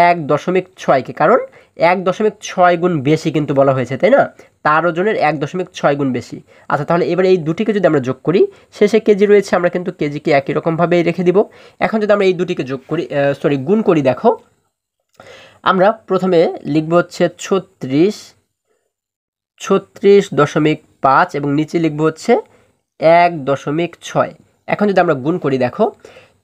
1.6কে, কারণ 1.6 গুণ বেশি কিন্তু বলা হয়েছে, তাই না? তার ওজনের 1.6 গুণ বেশি। আচ্ছা, তাহলে এবার এই দুটিকে যদি আমরা যোগ করি, শেষে কেজি রয়েছে, আমরা কিন্তু কেজিকে একই রকমভাবেই রেখে দিব। এখন যদি আমরা এই দুটিকে গুণ করি, দেখো আমরা প্রথমে লিখব হচ্ছে 36.5 এবং নিচে লিখব হচ্ছে 1.6। এখন যদি আমরা গুণ করি, দেখো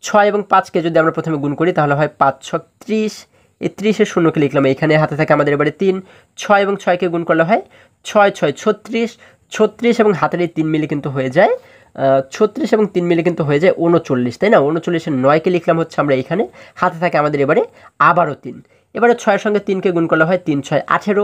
6 এবং 5কে যদি আমরা প্রথমে গুণ করি, তাহলে হয় 5 × 30, এই 30-এর শূন্যকে লিখলাম এইখানে, হাতে থাকে আমাদের এবারে 3, 6 এবং 6কে গুণ করলে হয় 6 × 6 = 36 এবং হাতের এই 3 মিলে কিন্তু হয়ে যায় 36 এবং 3 মিলে কিন্তু হয়ে যায় 39, তাই না? 39-এর 9কে লিখলাম হচ্ছে আমরা এইখানে, হাতে থাকে আমাদের এবারে আবারও 3, এবারে 6-এর সঙ্গে 3কে গুণ করলে হয় 3 × 6 =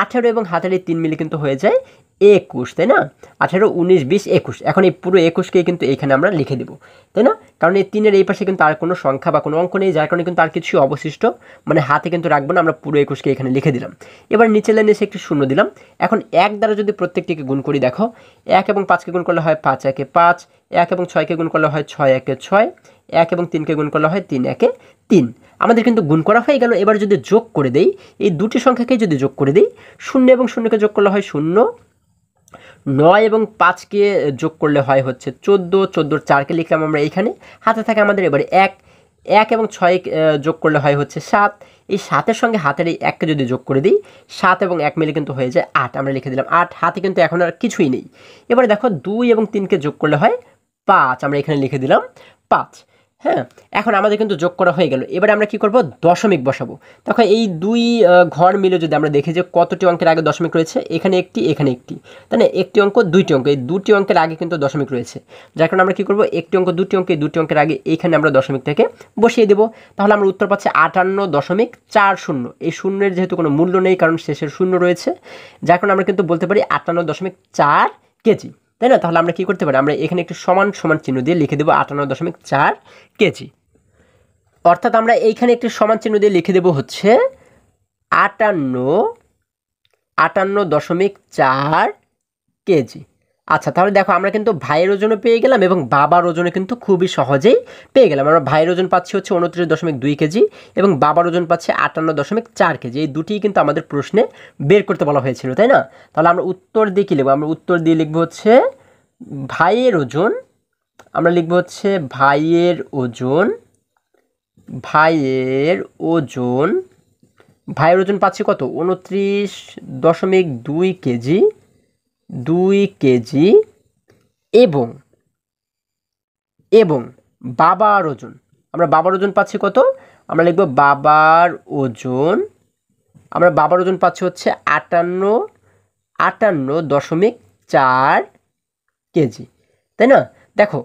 18 এবং হাতের এই 3 মিলে কিন্তু হয়ে যায় 21, তাই না? 18, 19, 20, 21। এখন এই পুরো 21কেই কিন্তু এইখানে আমরা লিখে দেবো, তাই না? কারণ এই 3-এর এই পাশে কিন্তু আর কোনো সংখ্যা বা কোনো অঙ্ক নেই, যার কারণে কিন্তু আর কিছুই অবশিষ্ট মানে হাতে কিন্তু রাখবো না, আমরা পুরো 21কে এখানে লিখে দিলাম। এবার নিচে লাইনে এসে একটু শূন্য দিলাম। এখন 1 দ্বারা যদি প্রত্যেকটিকে গুণ করি, দেখো 1 এবং 5কে গুণ করলে হয় 5 × 1 = 5, 1 এবং 6কে গুণ করলে হয় 6 × 1 = 6, 1 এবং 3কে গুণ করলে হয় 3 × 1 = 3। আমাদের কিন্তু গুণ করা হয়ে গেল। এবার যদি যোগ করে দেই, এই দুটি সংখ্যাকেই যদি যোগ করে দিই, 0 এবং 0কে যোগ করলে হয় 0, 9 এবং 5কে যোগ করলে হয় হচ্ছে 14, 14-র 4কে লিখলাম আমরা এইখানে, হাতে থাকে আমাদের এবারে 1 এবং 6 যোগ করলে হয় হচ্ছে 7, এই 7-এর সঙ্গে হাতের এই 1কে যদি যোগ করে দিই, 7 এবং 1 মিলে কিন্তু হয়ে যায় 8, আমরা লিখে দিলাম 8, হাতে কিন্তু এখন আর কিছুই নেই। এবারে দেখো 2 এবং 3কে যোগ করলে হয় 5, আমরা এখানে লিখে দিলাম 5। হ্যাঁ, এখন আমাদের কিন্তু যোগ করা হয়ে গেল। এবারে আমরা কি করব, দশমিক বসাবো। দেখো এই দুই ঘর মিলে যদি আমরা দেখি যে কতটি অঙ্কের আগে দশমিক রয়েছে, এখানে একটি, এখানে একটি, তাই না? একটি অঙ্ক দুইটি অঙ্ক, এই দুটি অঙ্কের আগে কিন্তু দশমিক রয়েছে, যার কারণে আমরা কি করব, একটি অঙ্ক দুটি অঙ্ক, এই দুটি অঙ্কের আগে এইখানে আমরা দশমিকটাকে বসিয়ে দেবো। তাহলে আমরা উত্তর পাচ্ছি 58.40। এই শূন্যের যেহেতু কোনো মূল্য নেই, কারণ শেষের শূন্য রয়েছে, যার কারণে আমরা কিন্তু বলতে পারি 58.4 কেজি, তাই না? তাহলে আমরা কি করতে পারি, আমরা এখানে একটু সমান সমান চিহ্ন দিয়ে লিখে দেবো 58.4 কেজি। অর্থাৎ আমরা এইখানে একটি সমান চিহ্ন দিয়ে লিখে দেবো হচ্ছে 58.4 কেজি। আচ্ছা, তাহলে দেখো আমরা কিন্তু ভাইয়ের ওজনও পেয়ে গেলাম এবং বাবার ওজনও কিন্তু খুবই সহজেই পেয়ে গেলাম। আমরা ভাইয়ের ওজন পাচ্ছি হচ্ছে 29.2 কেজি এবং বাবার ওজন পাচ্ছি 58.4 কেজি। এই দুটিই কিন্তু আমাদের প্রশ্নে বের করতে বলা হয়েছিল, তাই না? তাহলে আমরা উত্তর দিয়ে কী লিখবো, আমরা উত্তর দিয়ে লিখবো হচ্ছে ভাইয়ের ওজন, আমরা লিখবো হচ্ছে ভাইয়ের ওজন পাচ্ছি কত, 29.2 কেজি, 2 কেজি এবং বাবার ওজন, আমরা বাবার ওজন পাচ্ছি কত, আমরা লিখব বাবার ওজন পাচ্ছি হচ্ছে 58.4 কেজি, তাই না? দেখো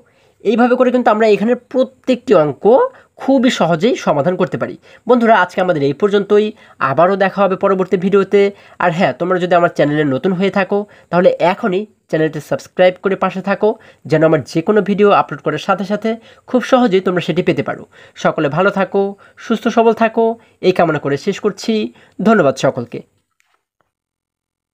এইভাবে করে কিন্তু আমরা এখানের প্রত্যেকটি অঙ্ক খুবই সহজেই সমাধান করতে পারি। বন্ধুরা, আজকে আমাদের এই পর্যন্তই। আবারও দেখা হবে পরবর্তী ভিডিওতে। আর হ্যাঁ, তোমরা যদি আমার চ্যানেলে নতুন হয়ে থাকো তাহলে এখনই চ্যানেলটি সাবস্ক্রাইব করে পাশে থাকো, যেন আমার যে কোনো ভিডিও আপলোড করার সাথে সাথে খুব সহজেই তোমরা সেটি পেতে পারো। সকলে ভালো থাকো, সুস্থ সবল থাকো, এই কামনা করে শেষ করছি। ধন্যবাদ সকলকে।